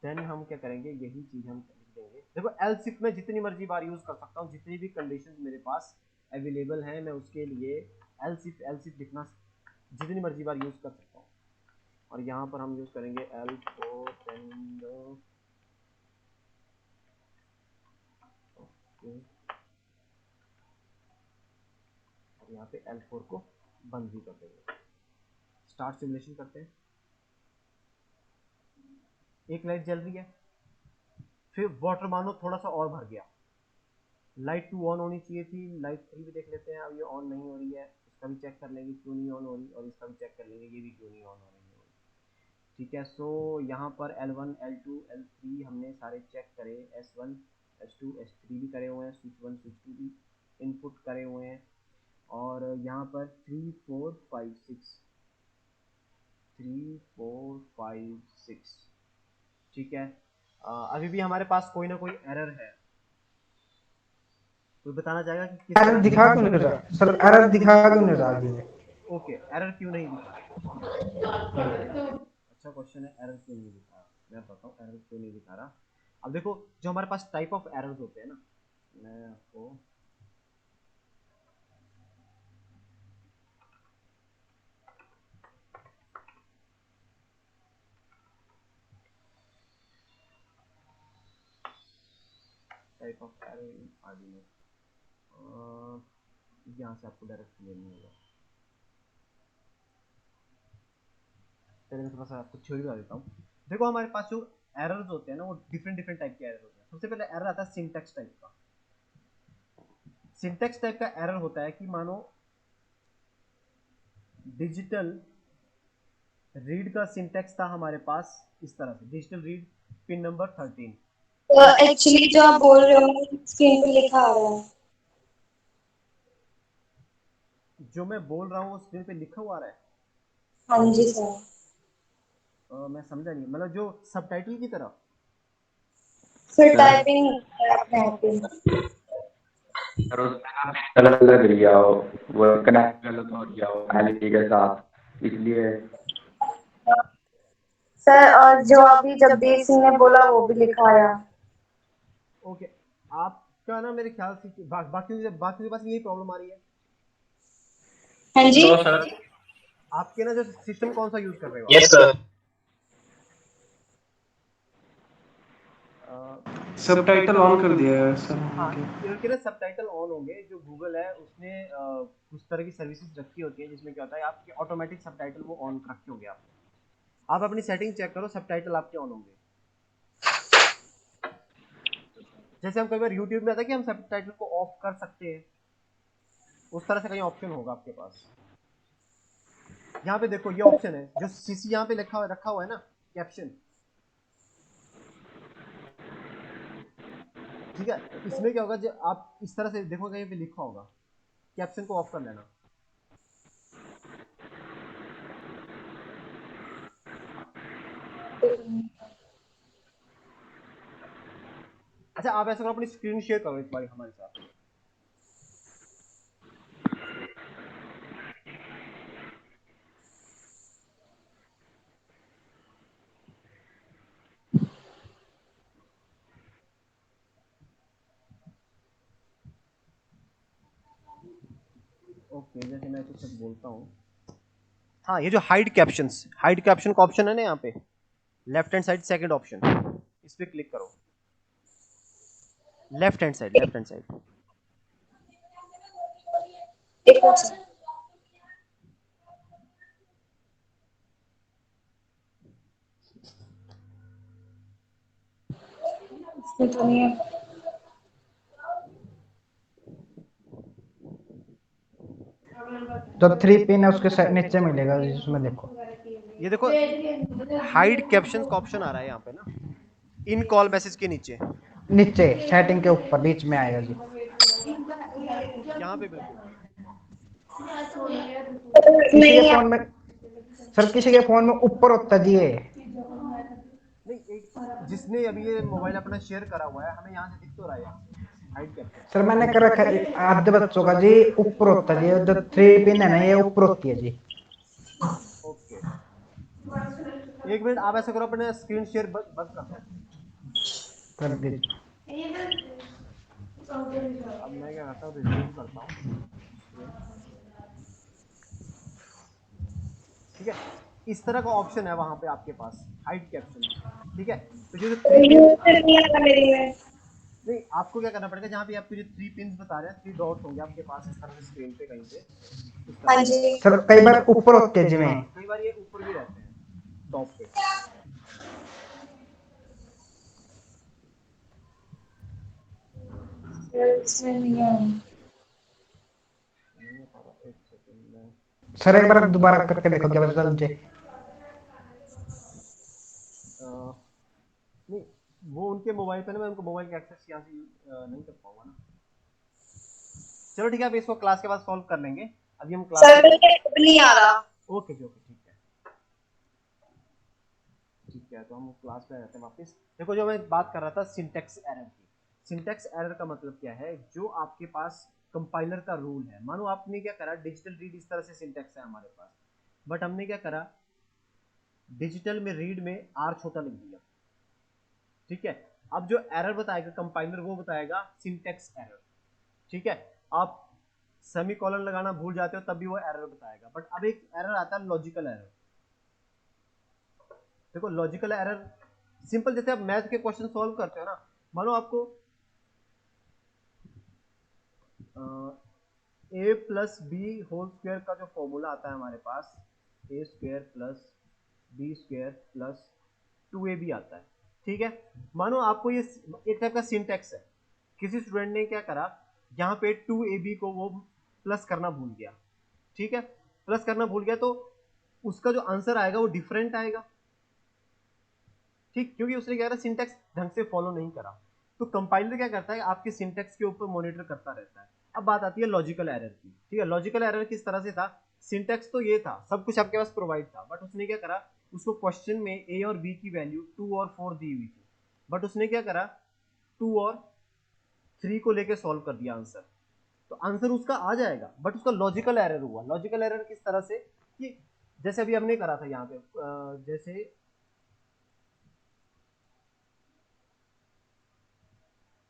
देन हम क्या करेंगे, यही चीज हम लिख देंगे। देखो एल्स इफ मैं जितनी मर्जी बार यूज कर सकता हूँ, जितनी भी कंडीशंस मेरे पास अवेलेबल हैं मैं उसके लिए एल्स इफ लिखना जितनी मर्जी बार यूज कर सकता हूँ। और यहाँ पर हम यूज करेंगे एल्स एंड ओके, और यहाँ पे L4 को बंद भी कर देंगे। स्टार्ट सिमुलेशन करते हैं। एक लाइट जल रही है, फिर वाटर मानो थोड़ा सा और भर गया, लाइट 2 ऑन होनी चाहिए थी, लाइट 3 भी देख लेते हैं, अब ये ऑन नहीं हो रही है, इसका भी चेक कर लेंगे क्यों नहीं ऑन हो रही, और इसका भी चेक कर लेंगे ये भी क्यों नहीं ऑन हो रही है। ठीक है, सो यहाँ पर L1 L2 L3 हमने सारे चेक करे, S1 S2 S3 भी करे हुए हैं, स्विच 1 स्विच 2 भी इनपुट करे हुए हैं, और यहाँ पर 3 4 5 6 3 4 5 6। ठीक है, अभी भी हमारे पास कोई ना कोई एरर है, कोई बताना चाहेगा कि किस एरर तरह से। दिखा क्यों नहीं रहा सर? एरर दिखा क्यों नहीं रहा अभी? ओके, एरर क्यों नहीं दिखा, अच्छा क्वेश्चन है, एरर क्यों नहीं दिखा रहा, मैं बताता हूँ एरर क्यों नहीं दिखा रहा। अब देखो जो हमारे पास टाइप ऑफ एरर्स होते हैं ना, मैं आपको type of error in Arduino यहाँ से आपको डायरेक्ट लेनी होगा। पहले मैं थोड़ा सा आपको थ्योरी बता देता हूँ। देखो हमारे पास जो एरर्स होते हैं ना वो डिफरेंट डिफरेंट टाइप के एरर होते हैं। सबसे पहले एरर आता है सिंटैक्स टाइप का। सिंटैक्स टाइप का एरर होता है कि मानो डिजिटल रीड का सिंटैक्स था हमारे पास इस तरह से, डिजिटल रीड पिन नंबर 13। तो एक्चुअली जो आप बोल रहे हो स्क्रीन पे लिखा आ रहा है। जो मैं बोल रहा हूँ वो स्क्रीन पे लिखा हुआ आ रहा है। हाँ जी सर। मैं समझा नहीं, मतलब जो सबटाइटल की तरह। फिर टाइपिंग आपने आती और उसमें अलग अलग लिया हो, वो कनेक्ट गलत हो गया हो एलईडी के साथ, इसलिए। सर, और जो अभी जगदीश सिंह ने बोला वो भी लिखा आया। ओके, आपका ना मेरे ख्याल से बाकी के पास यही प्रॉब्लम आ रही है। हाँ जी। No sir. आपके ना जो सिस्टम कौन सा यूज कर रहे हो आप? Yes sir. सबटाइटल ऑन कर दिया है सर। हाँ, इनके ना सबटाइटल ऑन होंगे। जो गूगल है उसने कुछ तरह की सर्विसेज रखी होती है जिसमें क्या होता है आपके ऑटोमेटिक सबटाइटल वो ऑन रखे होंगे आपने। आप अपनी सेटिंग चेक करो, सबटाइटल आपके ऑन होंगे। जैसे हम कई बार यूट्यूब में आता है कि हम सबटाइटल को ऑफ कर सकते हैं, उस तरह से कहीं ऑप्शन होगा आपके पास। यहाँ पे देखो ये ऑप्शन है जो सीसी यहाँ पे रखा हुआ है ना, कैप्शन। ठीक है, इसमें क्या होगा जब आप इस तरह से देखो कहीं पे लिखा होगा, कैप्शन को ऑफ कर लेना। अच्छा, आप ऐसा करो अपनी स्क्रीन शेयर करो एक बार हमारे साथ। ओके, जैसे मैं कुछ बोलता हूँ। हाँ, ये जो हाइड कैप्शन का ऑप्शन है ना यहाँ पे left hand side second option, इस पे क्लिक करो। Left hand side. एक मिनट सर, इसमें तो नहीं है। जो 3 पिन है उसके नीचे मिलेगा जिसमें देखो। ये देखो हाइड कैप्शन का ऑप्शन आ रहा है यहाँ पे ना, इन कॉल मैसेज के नीचे, नीचे सेटिंग के ऊपर बीच में आएगा जी। यहाँ पे बिल्कुल। किसी के नहीं है। फोन में सर, किसी के फोन में ऊपर होता जी ये। नहीं, एक जिसने अभी ये मोबाइल अपना शेयर करा हुआ है, हमें यहाँ से दिख तो रहा है यहाँ से हाइड कैप्शन। सर मैंने कर रखा है आधे बच्चों का जी, ऊपर होता जी जो 3 पिन है ना ये ऊपर होती है जी। ओके, एक मिनट आप ऐसा करो अपने स्क्रीन शेयर बंद कर दो। कर दीजिए। अब मैं क्या करता हूँ, रिज्यूम करता हूँ। ठीक है, इस तरह का ऑप्शन है वहां पे आपके पास हाइड कैप्शन में। ठीक है, तो जो 3 पिन, यूजर नहीं आता मेरी में। नहीं आपको क्या करना पड़ेगा, जहाँ पे आपको जो 3 पिन बता रहे हैं, 3 डॉट्स होंगे आपके पास इस तरह से स्क्रीन पे कहीं पे, इस तरह हाँ से। जी। सर कई बार ऊपर होते हैं जी में। हाँ, कई बार ये ऊपर भी रहते हैं टॉप पे। इसमें नहीं है। एक सेकंड में। सर एक बार दोबारा करके देखो क्या पता चल जाए। नहीं, वो उनके मोबाइल पे ना, मैं उनको मोबाइल का एक्सेस यहाँ से नहीं कर पाऊंगा ना। चलो ठीक है, अब इसको क्लास के बाद सॉल्व कर लेंगे। अभी हम क्लास सर के, नहीं आ रहा। ओके जी, ओके, ठीक है, तो हम क्लास पे आ जाते हैं वापस। देखो, जो मैं बात कर रहा था सिंटेक्स एरर की, सिंटेक्स एरर का मतलब क्या है, जो आपके पास कंपाइलर का रूल है। मानो आपने क्या करा, डिजिटल रीड इस तरह से सिंटेक्स है हमारे पास, बट हमने क्या करा, डिजिटल में रीड में आर छोटा लिख दिया। ठीक है, अब जो एरर बताएगा कंपाइलर, वो बताएगा सिंटेक्स एरर। ठीक है, आप सेमी कॉलन लगाना भूल जाते हो तब भी वो एरर बताएगा। बट अब एक एरर आता है लॉजिकल एरर। देखो, लॉजिकल एरर सिंपल, जैसे आप मैथ के क्वेश्चन सॉल्व करते हो ना, मानो आपको A plus B whole square का जो फॉर्मूला आता है हमारे पास, A square plus B square plus 2ab आता है। ठीक है, मानो आपको ये एक टाइप का सिंटेक्स है, किसी स्टूडेंट ने क्या करा, यहाँ पे 2ab को वो प्लस करना भूल गया। ठीक है, प्लस करना भूल गया तो उसका जो आंसर आएगा वो डिफरेंट आएगा। ठीक, क्योंकि उसने क्या करा, सिंटेक्स ढंग से फॉलो नहीं करा। तो कंपाइलर क्या करता है, आपके सिंटेक्स के ऊपर मॉनिटर करता रहता है। अब बात आती है लॉजिकल एरर की। ठीक है, लॉजिकल एरर किस तरह से था, सिंटेक्स तो ये था, सब कुछ आपके पास प्रोवाइड था, बट उसने क्या करा, उसको क्वेश्चन में ए और बी की वैल्यू 2 और 4 दी हुई थी, बट उसने क्या करा, 2 और 3 को लेके सॉल्व कर दिया आंसर। तो आंसर उसका आ जाएगा, बट उसका लॉजिकल एरर हुआ। लॉजिकल एरर किस तरह से, कि जैसे अभी हमने करा था यहाँ पे, जैसे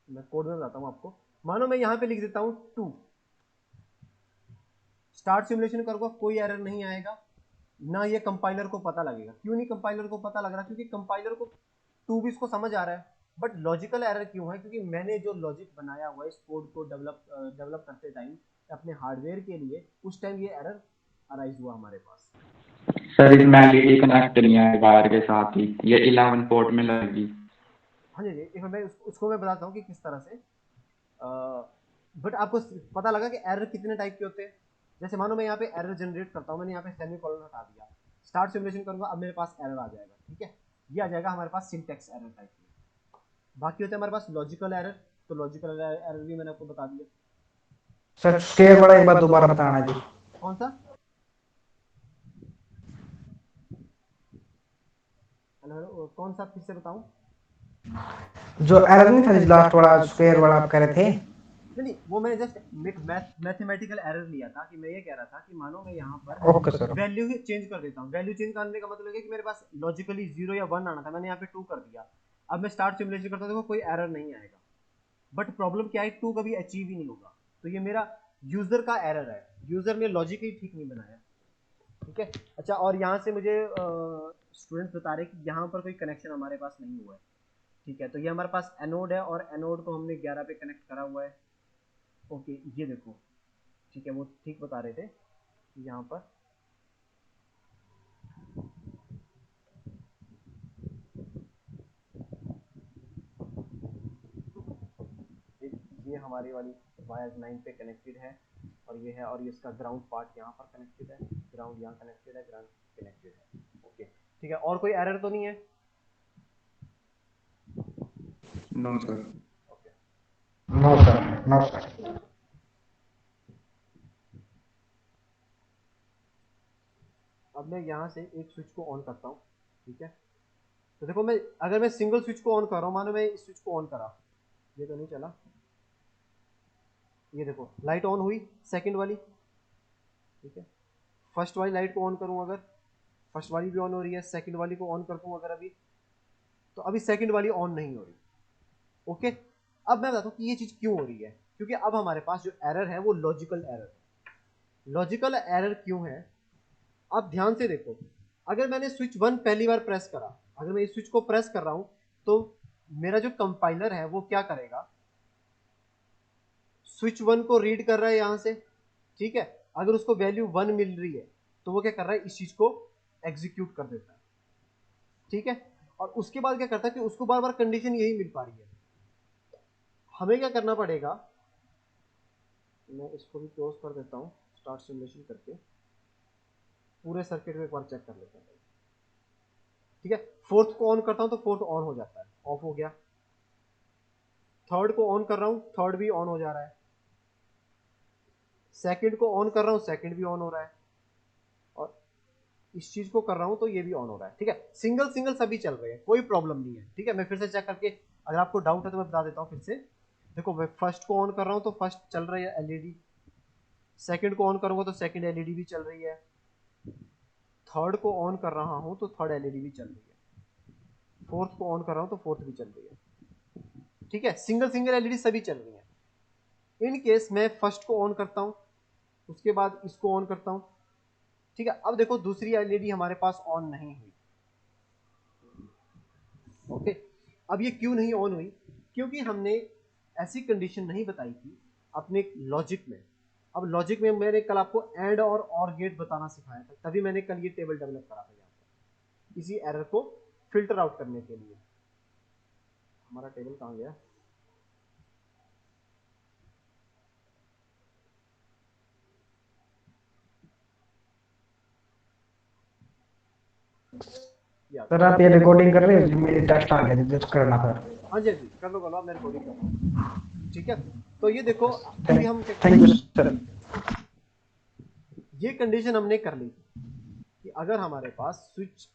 मैं कोड में बताता हूँ आपको। मानो मैं यहाँ पे लिख देता हूँ 2, स्टार्ट सिमुलेशन करूँगा, कोई एरर नहीं आएगा, ना ये कंपाइलर को पता लगेगा। क्यों नहीं कंपाइलर को पता लग रहा, क्योंकि कंपाइलर को 2 भी इसको समझ आ रहा है। बट लॉजिकल एरर क्यों है? क्योंकि मैंने जो लॉजिक बनाया हुआ है इस कोड को डेवलप करते टाइम अपने हार्डवेयर के लिए, उस टाइम ये एरर अराइज हुआ हमारे पास। सर इसमें एलईडी कनेक्ट नहीं है वायर के साथ ही, ये 11 पोर्ट में लगेगी। हाँ जी, एक मैं उसको मैं बताता हूँ कि किस तरह से। बट आपको पता लगा कि एरर कितने टाइप के होते हैं? जैसे मानो मैं यहाँ पे एरर जनरेट करता हूँ, मैंने यहाँ पे सेमी कॉलन हटा दिया, स्टार्ट सिमुलेशन करूंगा, अब मेरे पास एरर आ जाएगा। ठीक है, ये आ जाएगा हमारे पास सिंटेक्स एरर टाइप में। बाकी होते हैं हमारे पास लॉजिकल एरर, तो लॉजिकल एरर भी मैंने आपको बता दिया। सर स्केयर वाला एक बार दोबारा बताना जी। कौन सा? हेलो, कौन सा फिर से बताऊं? जो एरर नहीं था लास्ट वाला स्क्वायर वाला आप कह रहे थे। नहीं, वो मैंने जस्ट मैथमेटिकल एरर लिया था कि मैं ये कह रहा था कि मानो मैं यहाँ पर ओके सर। वैल्यू ही चेंज कर देता हूँ। वैल्यू चेंज करने का मतलब है कि मेरे पास लॉजिकली 0 या 1 आना था, मैंने यहाँ पे 2 कर दिया। अब मैं स्टार्ट सिमुलेशन करता हूँ तो कोई एरर नहीं आएगा, बट प्रॉब्लम क्या है, 2 कभी अचीव ही नहीं होगा। तो ये मेरा यूजर का एरर है, यूजर ने लॉजिक ही ठीक नहीं बनाया। ठीक है, अच्छा, और यहाँ से मुझे स्टूडेंट्स बता रहे कि यहाँ पर कोई कनेक्शन हमारे पास नहीं हुआ है। ठीक है, तो ये हमारे पास एनोड है और एनोड को हमने 11 पे कनेक्ट करा हुआ है। ओके, ये देखो, ठीक है, वो ठीक बता रहे थे यहाँ पर। ये हमारी वाली वायर 9 पे कनेक्टेड है, और ये है, और ये इसका ग्राउंड पार्ट यहाँ पर कनेक्टेड है, ग्राउंड यहाँ कनेक्टेड है, ग्राउंड कनेक्टेड है। ओके, ठीक है, और कोई एरर तो नहीं है? No sir. Okay, no sir, no sir. अब मैं यहाँ से एक स्विच को ऑन करता हूँ। ठीक है, तो देखो, मैं अगर मैं सिंगल स्विच को ऑन कर रहा हूँ, मानो मैं इस स्विच को ऑन करा, ये तो नहीं चला, ये देखो लाइट ऑन हुई सेकंड वाली। ठीक है, फर्स्ट वाली लाइट को ऑन करूँ अगर, फर्स्ट वाली भी ऑन हो रही है, सेकंड वाली को ऑन करता हूँ अगर अभी, तो अभी सेकंड वाली ऑन नहीं हो रही। ओके, अब मैं बताता हूँ कि ये चीज क्यों हो रही है। क्योंकि अब हमारे पास जो एरर है वो लॉजिकल एरर है। लॉजिकल एरर क्यों है? आप ध्यान से देखो, अगर मैंने स्विच 1 पहली बार प्रेस करा, अगर मैं इस स्विच को प्रेस कर रहा हूं, तो मेरा जो कंपाइलर है वो क्या करेगा, स्विच 1 को रीड कर रहा है यहां से। ठीक है, अगर उसको वैल्यू 1 मिल रही है तो वो क्या कर रहा है, इस चीज को एग्जीक्यूट कर देता है। ठीक है, और उसके बाद क्या करता है कि उसको बार बार कंडीशन यही मिल पा रही है। हमें क्या करना पड़ेगा, मैं इसको भी क्लोज कर देता हूँ स्टार्ट सिमुलेशन करके, पूरे सर्किट में एक बार चेक कर लेते हैं। ठीक है, फोर्थ को ऑन करता हूं तो फोर्थ ऑन हो जाता है, ऑफ हो गया। थर्ड को ऑन कर रहा हूं, थर्ड भी ऑन हो जा रहा है। सेकंड को ऑन कर रहा हूं, सेकंड भी ऑन हो रहा है। और इस चीज को कर रहा हूं तो ये भी ऑन हो रहा है। ठीक है, सिंगल सिंगल सभी चल रहे हैं, कोई प्रॉब्लम नहीं है। ठीक है, मैं फिर से चेक करके, अगर आपको डाउट है तो मैं बता देता हूँ फिर से। देखो, मैं फर्स्ट को ऑन कर रहा हूँ तो फर्स्ट चल रही है एलईडी, सेकंड को ऑन करूंगा तो सेकंड एलईडी भी चल रही है, थर्ड को ऑन कर रहा हूं तो थर्ड एलईडी भी चल रही है, फोर्थ को ऑन कर रहा हूं तो फोर्थ भी चल रही है। ठीक है, सिंगल सिंगल एलईडी सभी चल रही है। इन केस मैं फर्स्ट को ऑन करता हूं, उसके बाद इसको ऑन करता हूं। ठीक है, अब देखो दूसरी एलईडी हमारे पास ऑन नहीं हुई। ओके, अब ये क्यों नहीं ऑन हुई? क्योंकि हमने ऐसी कंडीशन नहीं बताई थी अपने लॉजिक में। अब लॉजिक में मैंने कल आपको एंड और गेट बताना सिखाया था, तभी मैंने कल ये टेबल डेवलप करा था यहाँ पर, इसी एरर को फिल्टर आउट करने के लिए। हमारा टेबल कहाँ गया? सर आप ये रिकॉर्डिंग कर रहे हो जी, मेरी टेस्ट आ गया जी, जस्ट करना सर। हाँ जी, जी कर लो कर लो, आप मैं रिकॉर्डिंग कर रहा हूँ। ठीक है, तो ये देखो, अभी हम थैंक यू सर। ये कंडीशन हमने कर ली कि अगर हमारे पास स्विच,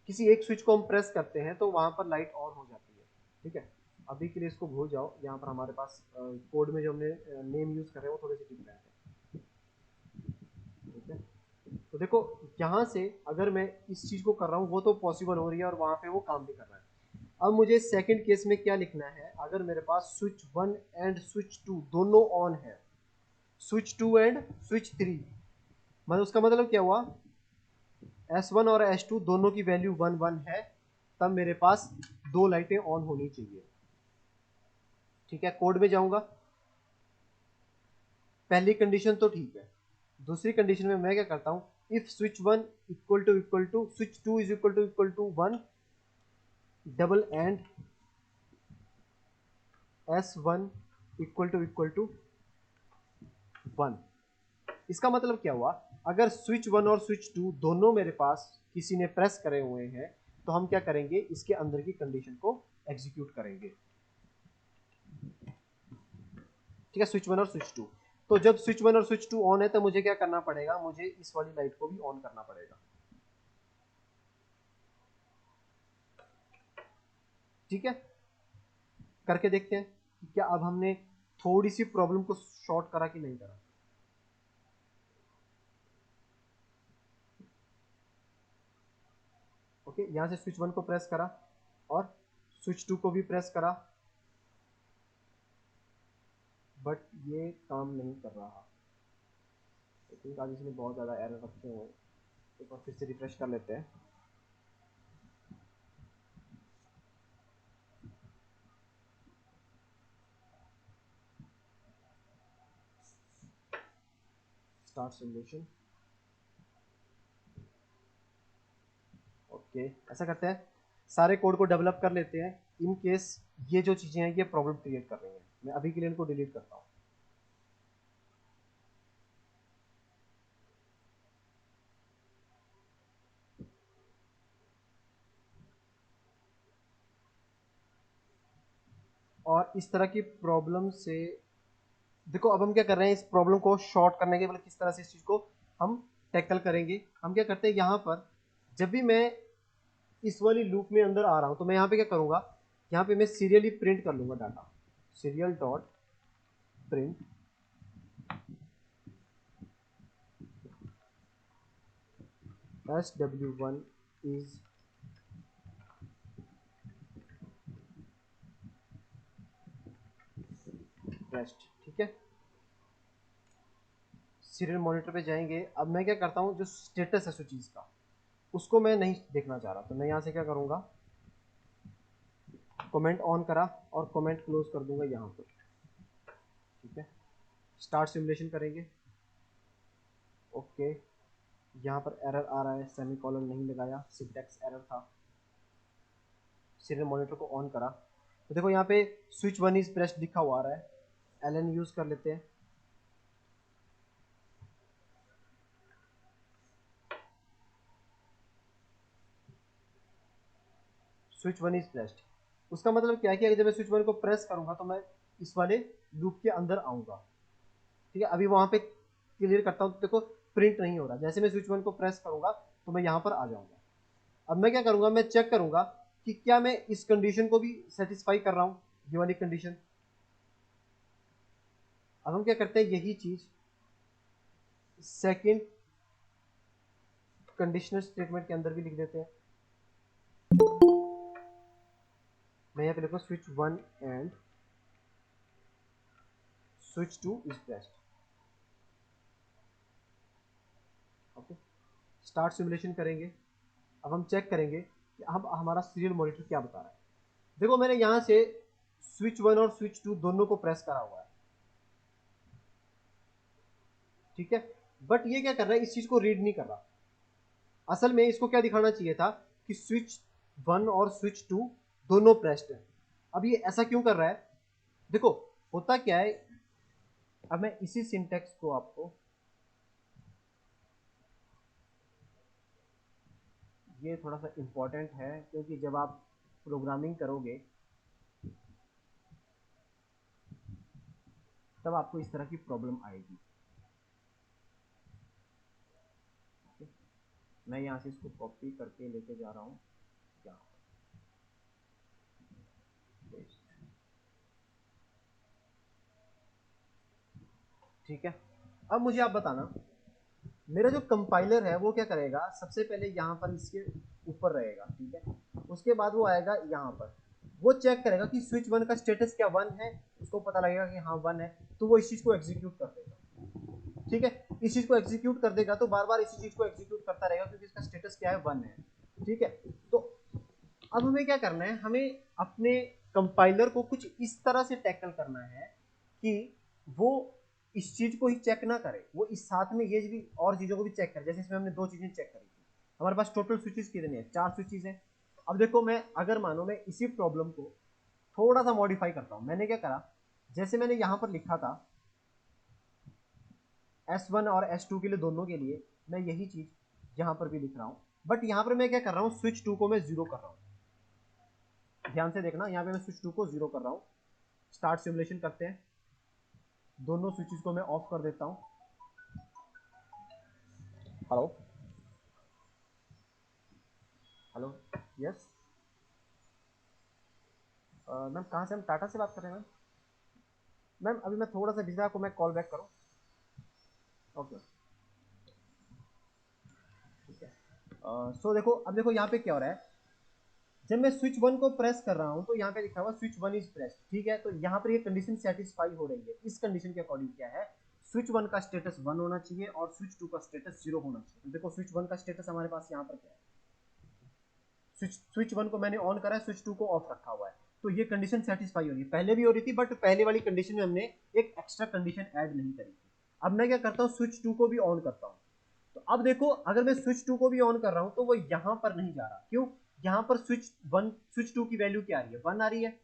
किसी एक स्विच को हम प्रेस करते हैं तो वहां पर लाइट ऑन हो जाती है। ठीक है, अभी के लिए इसको भूल जाओ, यहाँ पर हमारे पास कोड में जो हमने नेम यूज कर रहे हैं वो थोड़े से डिफरेंट है। ठीक है, तो देखो यहाँ से अगर मैं इस चीज को कर रहा हूँ वो तो पॉसिबल हो रही है और वहां पे वो काम भी कर रहा है। अब मुझे सेकंड केस में क्या लिखना है, अगर मेरे पास स्विच 1 एंड स्विच 2 दोनों ऑन है, स्विच 2 एंड स्विच 3, मतलब उसका मतलब क्या हुआ, S1 और S2 दोनों की वैल्यू 1 1 है, तब मेरे पास दो लाइटें ऑन होनी चाहिए। ठीक है, कोड में जाऊंगा, पहली कंडीशन तो ठीक है, दूसरी कंडीशन में मैं क्या करता हूं, if switch 1 equal to switch 2 is equal to 1 double and S1 equal to 1। इसका मतलब क्या हुआ, अगर स्विच 1 और स्विच 2 दोनों मेरे पास किसी ने प्रेस करे हुए हैं तो हम क्या करेंगे, इसके अंदर की कंडीशन को एग्जीक्यूट करेंगे। ठीक है, स्विच 1 और स्विच 2। तो जब स्विच 1 और स्विच 2 ऑन है तो मुझे क्या करना पड़ेगा, मुझे इस वाली लाइट को भी ऑन करना पड़ेगा। ठीक है, करके देखते हैं कि क्या अब हमने थोड़ी सी प्रॉब्लम को शॉर्ट करा कि नहीं करा। ओके, यहां से स्विच 1 को प्रेस करा और स्विच 2 को भी प्रेस करा, बट ये काम नहीं कर रहा। आई थिंक आज इसने बहुत ज़्यादा एरर रखे हुए हैं। एक बार फिर से रिफ्रेश कर लेते हैं। Start simulation. ओके, ऐसा करते हैं, सारे कोड को डेवलप कर लेते हैं, इन केस ये जो चीज़ें हैं ये प्रॉब्लम क्रिएट कर रही हैं। मैं अभी के लिए इनको डिलीट करता हूँ। और इस तरह की प्रॉब्लम से देखो, अब हम क्या कर रहे हैं, इस प्रॉब्लम को शॉर्ट करने के, मतलब किस तरह से इस चीज़ को हम टैकल करेंगे। हम क्या करते हैं, यहाँ पर जब भी मैं इस वाली लूप में अंदर आ रहा हूँ तो मैं यहाँ पे क्या करूँगा, यहाँ पे मैं सीरियली प्रिंट कर लूँगा data, serial dot print SW1 is pressed. ठीक है, सीरियल मॉनिटर पे जाएंगे। अब मैं क्या करता हूँ, जो स्टेटस है उस चीज़ का, उसको मैं नहीं देखना चाह रहा, तो मैं यहाँ से क्या करूँगा, कमेंट ऑन करा और कमेंट क्लोज कर दूंगा यहाँ पर। ठीक है, स्टार्ट सिमुलेशन करेंगे। ओके, यहाँ पर एरर आ रहा है, सेमीकोलन नहीं लगाया, सिंटैक्स एरर था। सीरियल मॉनिटर को ऑन करा तो देखो यहाँ पे स्विच 1 इज प्रेस्ड लिखा हुआ आ रहा है। LN यूज कर लेते हैं। स्विच 1 इज प्रेस्ड, उसका मतलब क्या है कि अगर जब मैं स्विच 1 को प्रेस करूंगा तो मैं इस वाले लूप के अंदर आऊंगा। ठीक है, अभी वहां पे क्लियर करता हूँ, देखो प्रिंट नहीं हो रहा। जैसे मैं स्विच 1 को प्रेस करूंगा तो मैं यहाँ पर आ जाऊंगा। अब मैं क्या करूंगा, मैं चेक करूंगा कि क्या मैं इस कंडीशन को भी सेटिस्फाई कर रहा हूँ, ये वाली कंडीशन। अब हम क्या करते हैं, यही चीज सेकेंड कंडीशनल स्टेटमेंट के अंदर भी लिख देते हैं। मैं यहाँ पे लिखूँ switch 1 and switch 2 is pressed. Okay, start simulation करेंगे। अब हम चेक करेंगे कि अब हमारा सीरियल मॉनिटर क्या बता रहा है। देखो मैंने यहाँ से स्विच 1 और स्विच 2 दोनों को प्रेस करा हुआ है। ठीक है, बट ये क्या कर रहा है, इस चीज को रीड नहीं कर रहा। असल में इसको क्या दिखाना चाहिए था कि स्विच 1 और स्विच 2 दोनों प्रेस्ड है। अब ये ऐसा क्यों कर रहा है, देखो होता क्या है। अब मैं इसी सिंटेक्स को आपको, ये थोड़ा सा इंपॉर्टेंट है क्योंकि जब आप प्रोग्रामिंग करोगे तब आपको इस तरह की प्रॉब्लम आएगी। मैं यहाँ से इसको कॉपी करके लेके जा रहा हूँ यहाँ, ठीक है। अब मुझे आप बताना, मेरा जो कंपाइलर है वो क्या करेगा, सबसे पहले यहाँ पर इसके ऊपर रहेगा। ठीक है, उसके बाद वो आएगा यहाँ पर, वो चेक करेगा कि स्विच 1 का स्टेटस क्या 1 है, उसको पता लगेगा कि हाँ 1 है, तो वो इस चीज़ को एग्जीक्यूट कर देगा। ठीक है, इस चीज़ को एग्जीक्यूट कर देगा तो बार बार इसी चीज़ को एग्जीक्यूट करता रहेगा क्योंकि इसका स्टेटस क्या है 1 है। ठीक है, तो अब हमें क्या करना है, हमें अपने कंपाइलर को कुछ इस तरह से टैकल करना है कि वो इस चीज को ही चेक ना करे, वो इस साथ में ये भी और चीजों को भी चेक करे। जैसे इसमें हमने दो चीजें चेक करी थी, हमारे पास टोटल स्विचेस कितने हैं, 4 स्विचेस हैं। अब देखो मैं अगर मानो मैं इसी प्रॉब्लम को थोड़ा सा मॉडिफाई करता हूं, मैंने क्या करा, जैसे मैंने यहां पर लिखा था S1 और S2 के लिए, दोनों के लिए मैं यही चीज यहां पर भी लिख रहा हूं, बट यहां पर मैं क्या कर रहा हूं, स्विच 2 को मैं जीरो कर रहा हूं। ध्यान से देखना, यहां पे मैं स्विच 2 को जीरो कर रहा हूं। स्टार्ट सिमुलेशन करते हैं, दोनों स्विचेस को मैं ऑफ कर देता हूं। हेलो हेलो, यस मैम, कहाँ से, हम टाटा से बात कर रहे हैं मैम। मैम अभी मैं थोड़ा सा बिजी, आपको मैं कॉल बैक करूँ? ओके ठीक है। सो देखो, अब देखो यहाँ पे क्या हो रहा है, जब मैं स्विच 1 को प्रेस कर रहा हूँ तो यहाँ पे लिखा हुआ स्विच 1 इज प्रेस्ड, ठीक है। तो यहाँ पर ये कंडीशन सेटिस्फाई हो रही है। इस कंडीशन के अकॉर्डिंग क्या है, स्विच 1 का स्टेटस 1 होना चाहिए और स्विच 2 का स्टेटस 0 होना चाहिए। तो देखो स्विच 1 का स्टेटस हमारे पास यहाँ पर क्या है, स्विच 1 को मैंने ऑन करा है, स्विच 2 को ऑफ रखा हुआ है। तो ये कंडीशन सेटिस्फाई हो रही है, पहले भी हो रही थी, बट पहले वाली कंडीशन में हमने एक एक्स्ट्रा कंडीशन ऐड नहीं करी थी। अब मैं क्या करता हूँ, स्विच 2 को भी ऑन करता हूँ। तो अब देखो, अगर मैं स्विच 2 को भी ऑन कर रहा हूं तो वो यहां पर नहीं जा रहा, क्यों, यहां पर स्विच 2 की वैल्यू क्या आ रही है, 1 आ रही है,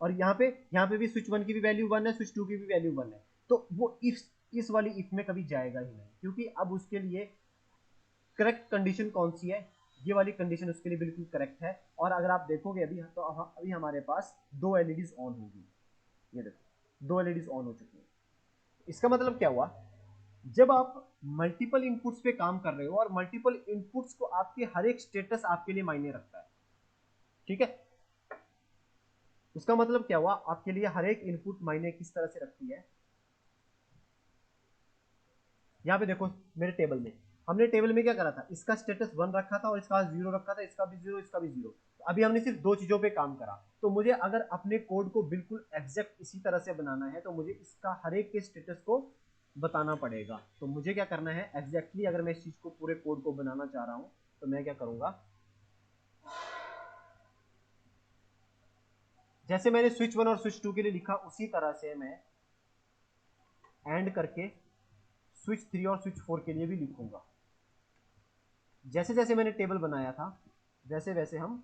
और यहाँ पे भी स्विच 1 की भी वैल्यू 1 है, स्विच 2 की भी वैल्यू 1 है। तो वो इस वाली इफ में कभी जाएगा ही नहीं, क्योंकि अब उसके लिए करेक्ट कंडीशन कौन सी है, ये वाली कंडीशन उसके लिए बिल्कुल करेक्ट है। और अगर आप देखोगे अभी, तो अभी हमारे पास दो एलईडीज ऑन होगी, ये देखो दो एलईडीज ऑन हो चुकी है। इसका मतलब क्या हुआ, जब आप मल्टीपल इनपुट्स पे काम कर रहे हो और मल्टीपल इनपुट्स को आपके हर एक स्टेटस आपके लिए मायने रखता है, ठीक है। उसका मतलब क्या हुआ, आपके लिए हर एक इनपुट मायने किस तरह से रखती है। यहाँ पे देखो मेरे टेबल में, हमने टेबल में क्या करा था, इसका स्टेटस 1 रखा था और इसका 0 रखा था, इसका भी 0, इसका भी 0। अभी हमने सिर्फ दो चीजों पे काम करा। तो मुझे अगर अपने कोड को बिल्कुल एग्जैक्ट इसी तरह से बनाना है तो मुझे इसका हर एक के स्टेटस को बताना पड़ेगा। तो मुझे क्या करना है, एग्जैक्टली अगर मैं इस चीज को पूरे कोड को बनाना चाह रहा हूं तो मैं क्या करूंगा, जैसे मैंने स्विच 1 और स्विच 2 के लिए लिखा उसी तरह से मैं एंड करके स्विच 3 और स्विच 4 के लिए भी लिखूंगा। जैसे जैसे मैंने टेबल बनाया था वैसे वैसे हम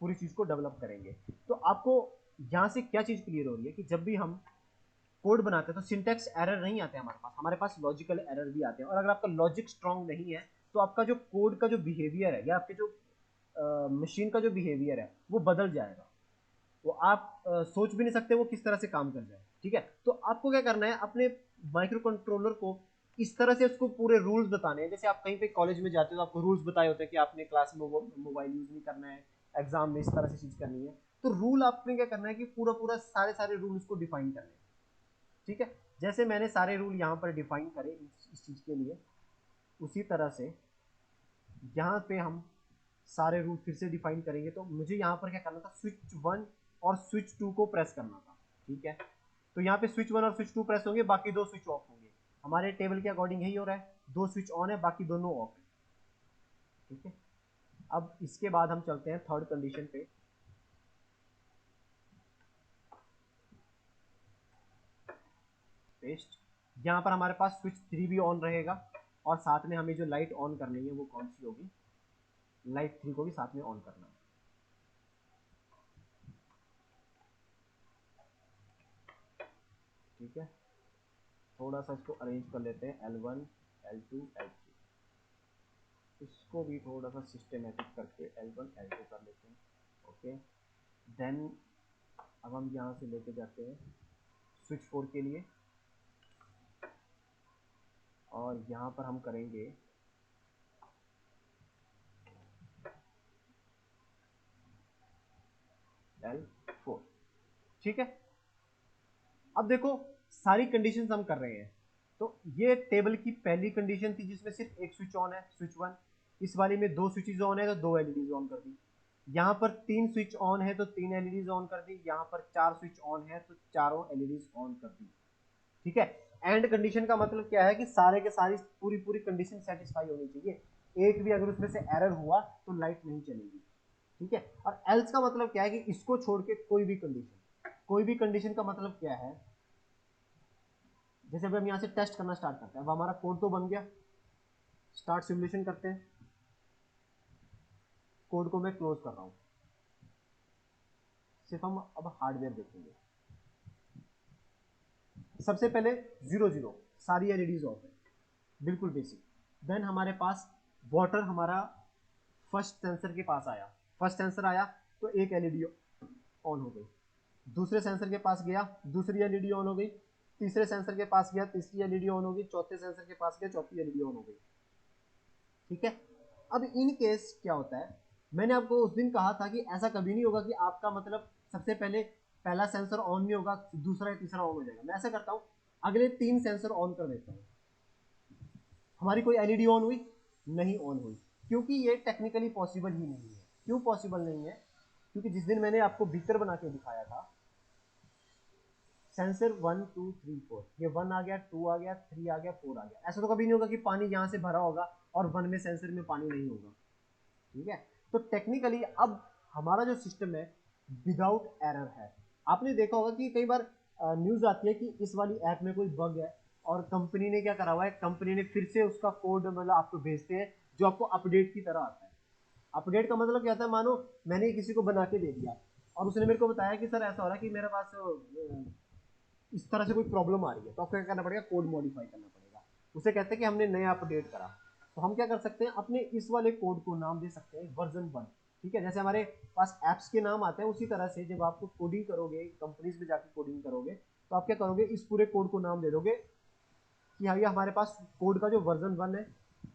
पूरी चीज को डेवलप करेंगे। तो आपको यहां से क्या चीज क्लियर हो रही है कि जब भी हम कोड बनाते हैं तो सिंटैक्स एरर नहीं आते हमारे पास लॉजिकल एरर भी आते हैं। और अगर आपका लॉजिक स्ट्रांग नहीं है तो आपका जो कोड का जो बिहेवियर है या आपके जो मशीन का जो बिहेवियर है वो बदल जाएगा। वो आप सोच भी नहीं सकते वो किस तरह से काम कर जाए, ठीक है। तो आपको क्या करना है, अपने माइक्रो कंट्रोलर को इस तरह से उसको पूरे रूल्स बताने हैं। जैसे आप कहीं पे कॉलेज में जाते हो तो आपको रूल्स बताए होते हैं कि आपने क्लास में मोबाइल यूज नहीं करना है, एग्जाम में इस तरह से चीज करनी है। तो रूल आपने क्या करना है कि पूरा पूरा सारे सारे रूल उसको डिफाइन करने हैं, ठीक है। जैसे मैंने सारे रूल यहाँ पर डिफाइन करे इस चीज के लिए, उसी तरह से यहाँ पे हम सारे रूल फिर से डिफाइन करेंगे। तो मुझे यहाँ पर क्या करना था, स्विच 1 और स्विच 2 को प्रेस करना था, ठीक है। तो यहाँ पे स्विच 1 और स्विच 2 प्रेस होंगे, बाकी दो स्विच ऑफ होंगे। हमारे टेबल के अकॉर्डिंग यही हो रहा है, दो स्विच ऑन है बाकी दोनों ऑफ है, ठीक है। अब इसके बाद हम चलते हैं थर्ड कंडीशन पे। पेस्ट, यहाँ पर हमारे पास स्विच 3 भी ऑन रहेगा और साथ में हमें जो लाइट ऑन करनी है वो कौन सी होगी, लाइट 3 को भी साथ में ऑन करना है, ठीक है। थोड़ा सा इसको अरेंज कर लेते हैं, L1 L2 L3, इसको भी थोड़ा सा सिस्टमेटिक करके L1 L2 कर लेते हैं, ओके। देन अब हम यहाँ से लेके जाते हैं स्विच 4 के लिए और यहाँ पर हम करेंगे L4, ठीक है। अब देखो सारी कंडीशंस हम कर रहे हैं। तो ये टेबल की पहली कंडीशन थी जिसमें सिर्फ एक स्विच ऑन है, स्विच 1। इस वाली में दो स्विचेस ऑन है तो दो एलईडीज ऑन कर दी। यहाँ पर तीन स्विच ऑन है तो तीन एलईडीज ऑन कर दी। यहाँ पर चार स्विच ऑन है तो चारों एलईडीज ऑन कर दी, ठीक है। एंड कंडीशन का मतलब क्या है कि सारे के सारी पूरी पूरी कंडीशन सेटिस्फाई होनी चाहिए। एक भी अगर उसमें से एरर हुआ तो लाइट नहीं चलेगी, ठीक है। और एल्स का मतलब क्या है कि इसको छोड़ के कोई भी कंडीशन, कोई भी कंडीशन का मतलब क्या है, जैसे अभी हम यहाँ से टेस्ट करना स्टार्ट करते हैं, अब हमारा कोड तो बन गया, स्टार्ट सिमुलेशन करते हैं, कोड को मैं क्लोज कर रहा हूँ, सिर्फ हम अब हार्डवेयर देखेंगे। सबसे पहले 0 0 सारी एलईडीज ऑफ है, बिल्कुल बेसिक। देन हमारे पास वाटर हमारा फर्स्ट सेंसर के पास आया, फर्स्ट सेंसर आया तो एक एलईडी ऑन हो गई, दूसरे सेंसर के पास गया दूसरी एलईडी ऑन हो गई, तीसरे सेंसर के पास गया तीसरी एलईडी ऑन हो गई, चौथे सेंसर के पास गया चौथी एलईडी ऑन हो गई। ठीक है। अब इन केस क्या होता है, मैंने आपको उस दिन कहा था कि ऐसा कभी नहीं होगा कि आपका मतलब सबसे पहले पहला सेंसर ऑन नहीं होगा दूसरा या तीसरा ऑन हो जाएगा। मैं ऐसा करता हूँ, अगले 3 सेंसर ऑन कर देता हूँ, हमारी कोई एलईडी ऑन हुई नहीं, ऑन हुई, क्योंकि ये टेक्निकली पॉसिबल ही नहीं है। क्यों पॉसिबल नहीं है, क्योंकि जिस दिन मैंने आपको बीकर बना के दिखाया था, सेंसर 1 2 3 4, ये 1 आ गया 2 आ गया 3 आ गया 4 आ गया, ऐसा तो कभी नहीं होगा कि पानी यहाँ से भरा होगा और 1 में सेंसर में पानी नहीं होगा। ठीक है। तो टेक्निकली अब हमारा जो सिस्टम है विदाउट एरर है। आपने देखा होगा कि कई बार न्यूज आती है कि इस वाली ऐप में कोई बग है और कंपनी ने क्या करा हुआ है, कंपनी ने फिर से उसका कोड मतलब आपको भेजते हैं जो आपको अपडेट की तरह आता है। अपडेट का मतलब क्या होता है, मानो मैंने किसी को बना के दे दिया और उसने मेरे को बताया कि सर ऐसा हो रहा है कि मेरे पास इस तरह से कोई प्रॉब्लम आ रही है, तो आपको क्या करना पड़ेगा, कोड मॉडिफाई करना पड़ेगा। उसे कहते हैं कि हमने नया अपडेट करा। तो हम क्या कर सकते हैं, अपने इस वाले कोड को नाम दे सकते हैं वर्जन 1। ठीक है। जैसे हमारे पास एप्स के नाम आते हैं, उसी तरह से जब आप कोडिंग करोगे, कंपनीज में जाकर कोडिंग करोगे, तो आप क्या करोगे, इस पूरे कोड को नाम दे दोगे कि हाँ ये हमारे पास कोड का जो वर्जन 1 है।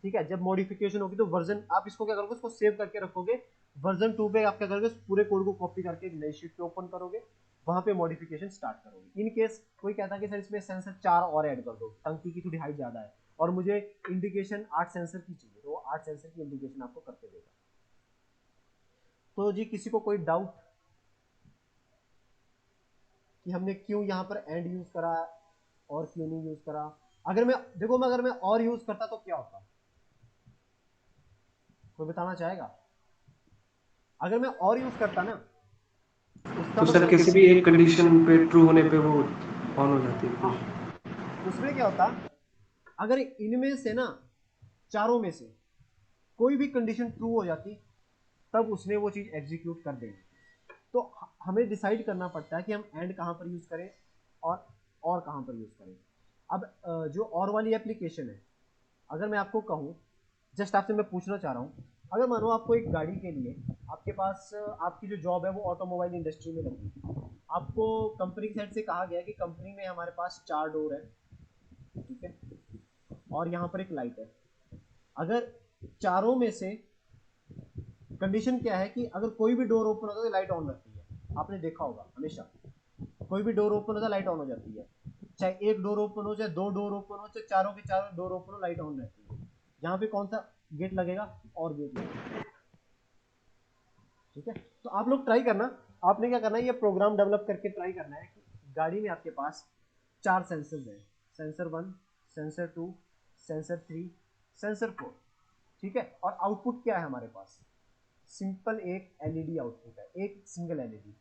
ठीक है। जब मॉडिफिकेशन होगी तो वर्जन, आप इसको क्या करोगे, उसको सेव करके रखोगे। वर्जन 2 पे आप क्या करोगे, पूरे कोड को कॉपी करके एक नई शीट पे ओपन करोगे, वहां पे मॉडिफिकेशन स्टार्ट करोगे। इन केस कोई कहता है कि सर इसमें सेंसर 4 और ऐड कर दो, टंकी की थोड़ी हाइट ज्यादा है और मुझे इंडिकेशन 8 सेंसर की चाहिए, तो वो 8 सेंसर की इंडिकेशन आपको करके देगा। तो जी किसी को कोई डाउट कि हमने क्यों यहाँ पर एंड यूज करा और क्यों नहीं यूज करा? अगर मैं देखो, मैं अगर मैं और यूज करता तो क्या होता, कोई बताना चाहेगा? अगर मैं और यूज करता ना, उसका तो सर मतलब किसी भी एक कंडीशन पे ट्रू होने पे वो ऑन हो जाती है हाँ, फिर। उसमें क्या होता, अगर इनमें से ना चारों में से कोई भी कंडीशन ट्रू हो जाती, तब उसने वो चीज एग्जीक्यूट कर देनी। तो हमें डिसाइड करना पड़ता है कि हम एंड कहाँ पर यूज करें और कहाँ पर यूज करें। अब जो और वाली एप्लीकेशन है, अगर मैं आपको कहूँ, जस्ट आपसे मैं पूछना चाह रहा हूँ, अगर मानो आपको एक गाड़ी के लिए, आपके पास आपकी जो जॉब है वो ऑटोमोबाइल इंडस्ट्री में लगी, आपको कंपनी की साइड से कहा गया कि कंपनी में हमारे पास 4 डोर है, ठीक है, और यहाँ पर एक लाइट है। अगर चारों में से कंडीशन क्या है कि अगर कोई भी डोर ओपन होता है तो लाइट ऑन रहती है, आपने देखा होगा हमेशा कोई भी डोर ओपन होता है लाइट ऑन हो जाती है, चाहे एक डोर ओपन हो, चाहे 2 डोर ओपन हो, चाहे चारों के चारों डोर ओपन हो, लाइट ऑन रहती है। यहाँ पे कौन सा गेट लगेगा, और गेट लगेगा। ठीक है। तो आप लोग ट्राई करना, आपने क्या करना है, ये प्रोग्राम डेवलप करके ट्राई करना है कि गाड़ी में आपके पास 4 सेंसर्स हैं, सेंसर 1, सेंसर 2, सेंसर 3, सेंसर 4। ठीक है। और आउटपुट क्या है हमारे पास, सिंपल एक एलईडी आउटपुट है, एक सिंगल एलईडी।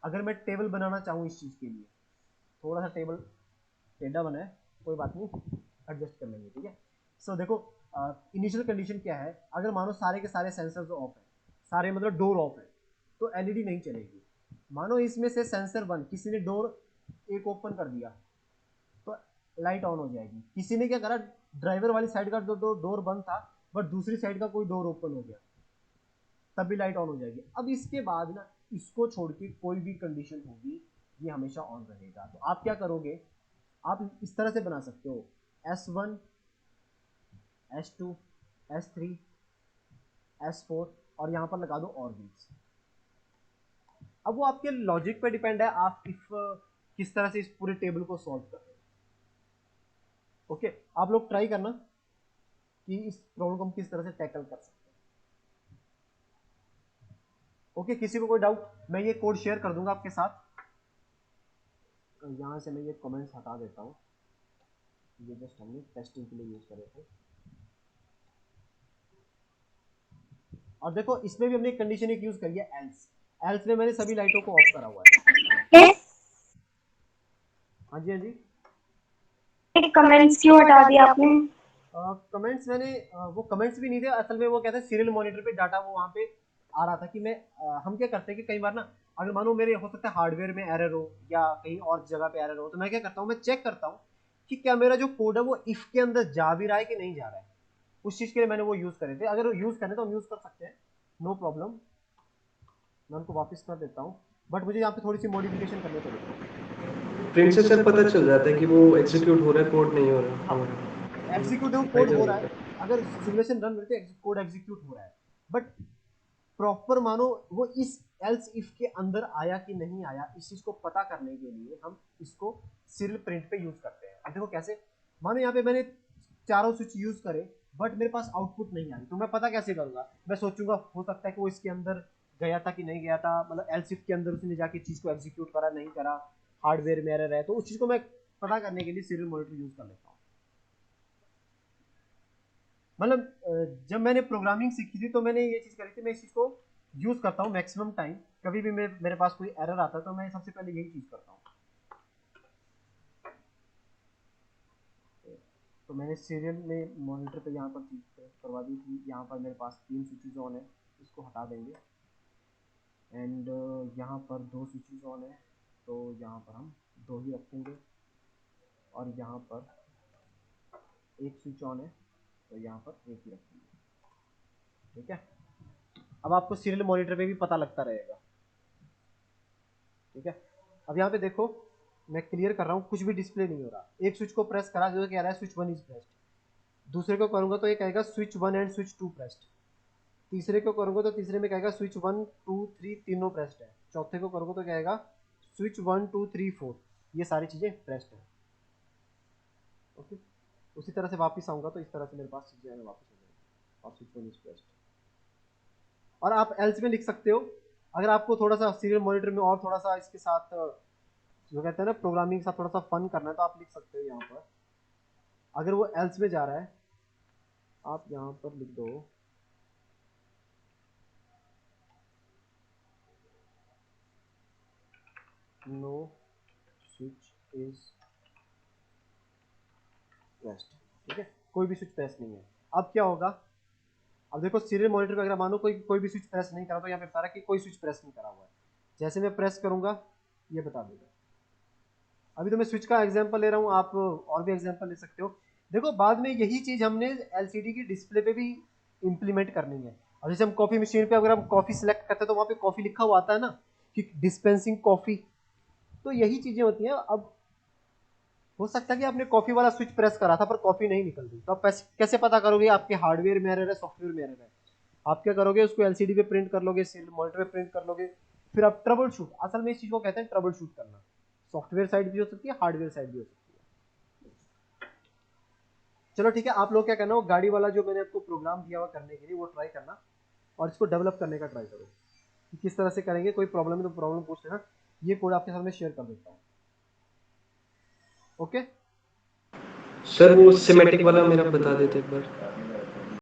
अगर मैं टेबल बनाना चाहूँ इस चीज के लिए, थोड़ा सा टेबल टेढ़ा बना है, कोई बात नहीं, एडजस्ट कर लेंगे। ठीक है। सो देखो, इनिशियल कंडीशन क्या है, अगर मानो सारे के सारे सेंसर्स ऑफ है, सारे मतलब डोर ऑफ है, तो एलईडी नहीं चलेगी। मानो इसमें से सेंसर 1 किसी ने डोर एक ओपन कर दिया तो लाइट ऑन हो जाएगी। किसी ने क्या करा, ड्राइवर वाली साइड का डोर बंद था बट दूसरी साइड का कोई डोर ओपन हो गया, तब भी लाइट ऑन हो जाएगी। अब इसके बाद ना, इसको छोड़ के कोई भी कंडीशन होगी ये हमेशा ऑन रहेगा। तो आप क्या करोगे, आप इस तरह से बना सकते हो, S1, S2, S3, S4 और यहाँ पर लगा दो और बीट्स। अब वो आपके लॉजिक पे डिपेंड है, आप इफ किस तरह से इस पूरे टेबल को सॉल्व कर रहे हो। ओके, आप लोग ट्राई करना कि इस प्रॉब्लम को हम किस तरह से टैकल कर सकते हैं। ओके, किसी को कोई डाउट? मैं ये कोड शेयर कर दूंगा आपके साथ। यहाँ से मैं ये कमेंट्स हटा देता हूँ, ये जस्ट हमने टेस्टिंग के लिए यूज करे थे। और देखो इसमें भी हमने एक कंडीशन एक यूज करी है एल्स। एल्स में मैंने सभी लाइटों को ऑफ करा हुआ है। हाँ जी हाँ जी। कमेंट्स क्यों हटा दिया आपने? कमेंट्स मैंने वो कमेंट्स भी नहीं थे असल में, वो कहते हैं सीरियल मॉनिटर पे डाटा वो वहाँ पे आ रहा था कि मैं हम क्या करते हैं कि कई बार ना अगर मानो मेरे हो सकता है हार्डवेयर में एरर हो या कहीं और जगह पे एरर हो, तो मैं क्या करता हूँ, मैं चेक करता हूँ कि क्या मेरा जो कोड है वो इफ के अंदर जा भी रहा है कि नहीं जा रहा है। उस चीज के लिए मैंने वो यूज करे थे। अगर यूज करें तो हम यूज कर सकते हैं, नो प्रॉब्लम। मैं उनको वापस कर देता हूँ, बट मुझे यहाँ पे थोड़ी सी मॉडिफिकेशन करनी पड़ेगी। प्रिंट से सर पता चल जाता है कि वो एग्जीक्यूट हो रहा है, कोड नहीं हो रहा हाँ, हमारा। एग्जीक्यूट कोड हो रहा है, अगर सिमुलेशन रन करते कोड एग्जीक्यूट हो रहा है, बट प्रॉपर मानो वो इस एल्स इफ के अंदर आया कि नहीं आया, इस चीज को पता करने के लिए हम इसको सीरियल प्रिंट पे यूज करते हैं। अब देखो कैसे, मानो यहाँ पे मैंने चारों स्विच यूज करे बट मेरे पास आउटपुट नहीं आई, तो मैं पता कैसे करूंगा, मैं सोचूंगा हो सकता है कि वो इसके अंदर गया था कि नहीं गया था, मतलब एल्स इफ के अंदर उसने जाके चीज को एग्जीक्यूट करा नहीं करा, हार्डवेयर में एरर है, तो उस चीज को मैं पता करने के लिए सीरियल मॉनिटर यूज कर लेता हूँ। मतलब जब मैंने प्रोग्रामिंग सीखी थी तो मैंने ये चीज करी थी, मैं इस चीज को यूज करता हूँ मैक्सिमम टाइम। कभी भी मेरे पास कोई एरर आता है तो मैं सबसे पहले यही चीज करता हूँ। तो मैंने सीरियल में मॉनिटर पे यहाँ पर चीज करवा दी थी। यहाँ पर मेरे पास 3 स्विचेज ऑन है, इसको हटा देंगे। एंड यहाँ पर 2 स्विचेज ऑन है, तो यहाँ पर हम 2 ही रखेंगे। और यहाँ पर एक स्विच ऑन है, तो यहाँ पर एक ही रखेंगे। ठीक है, अब आपको सीरियल मॉनिटर पे भी पता लगता रहेगा। ठीक है, अब यहाँ पे देखो मैं क्लियर कर रहा हूँ, कुछ भी डिस्प्ले नहीं हो रहा। एक स्विच को प्रेस करा जो कह रहा है स्विच 1 इज प्रेस्ड, दूसरे को करूंगा तो ये कहेगा स्विच 1 एंड स्विच 2 प्रेस्ड, तीसरे को करूंगा तो तीसरे में कहेगा स्विच 1 2 3 तीनों प्रेस्ड है, चौथे को करूंगा तो कहेगा स्विच 1 2 3 4 ये सारी चीजें प्रेस्ड है। ओके, उसी तरह से वापस आऊंगा तो इस तरह से मेरे पास चीजें वापस हो जाएगी और स्विच 1 इज प्रेस्ड। और आप एल्स में लिख सकते हो, अगर आपको थोड़ा सा सीरियल मॉनिटर में और थोड़ा सा इसके साथ जो कहते हैं ना प्रोग्रामिंग के साथ थोड़ा सा फन करना है, तो आप लिख सकते हो यहाँ पर। अगर वो एल्स में जा रहा है आप यहाँ पर लिख दो नो स्विच इज प्रेस्ड। ठीक है, कोई भी स्विच प्रेस नहीं है। अब क्या होगा, अब देखो सीरियल मॉनिटर का अगर मानो कोई भी स्विच प्रेस नहीं करा, तो यहाँ पे बता रहा है कि कोई स्विच प्रेस नहीं करा हुआ है। जैसे मैं प्रेस करूंगा ये बता देगा। अभी तो मैं स्विच का एग्जांपल ले रहा हूँ, आप और भी एग्जांपल ले सकते हो। देखो बाद में यही चीज हमने एलसीडी की डिस्प्ले पे भी इंप्लीमेंट करनी है। अब जैसे हम कॉफी मशीन पे अगर हम कॉफी सिलेक्ट करते हैं तो वहाँ पे कॉफी लिखा हुआ आता है ना कि डिस्पेंसिंग कॉफी, तो यही चीजें होती हैं। अब हो सकता है कि आपने कॉफी वाला स्विच प्रेस करा था पर कॉफी नहीं निकल रही, तो आप कैसे पता करोगे आपके हार्डवेयर में एरर है सॉफ्टवेयर में एरर है? आप क्या करोगे, उसको एलसीडी पे प्रिंट कर लोगे, मॉनिटर पे प्रिंट कर लोगे, फिर आप ट्रबल शूट, असल में इस चीज को कहते हैं ट्रबल शूट करना। सॉफ्टवेयर साइड भी हो सकती है, हार्डवेयर साइड भी हो सकती है। चलो ठीक है, आप लोग क्या करना, वो गाड़ी वाला जो मैंने आपको प्रोग्राम दिया हुआ करने के लिए वो ट्राई करना और इसको डेवलप करने का ट्राई करो कि किस तरह से करेंगे। कोई प्रॉब्लम है तो प्रॉब्लम पूछ लेना, ये कोड आपके सामने शेयर कर देता हूँ। ओके सर वो सिमेटिक वाला मेरा बता देते एक बार।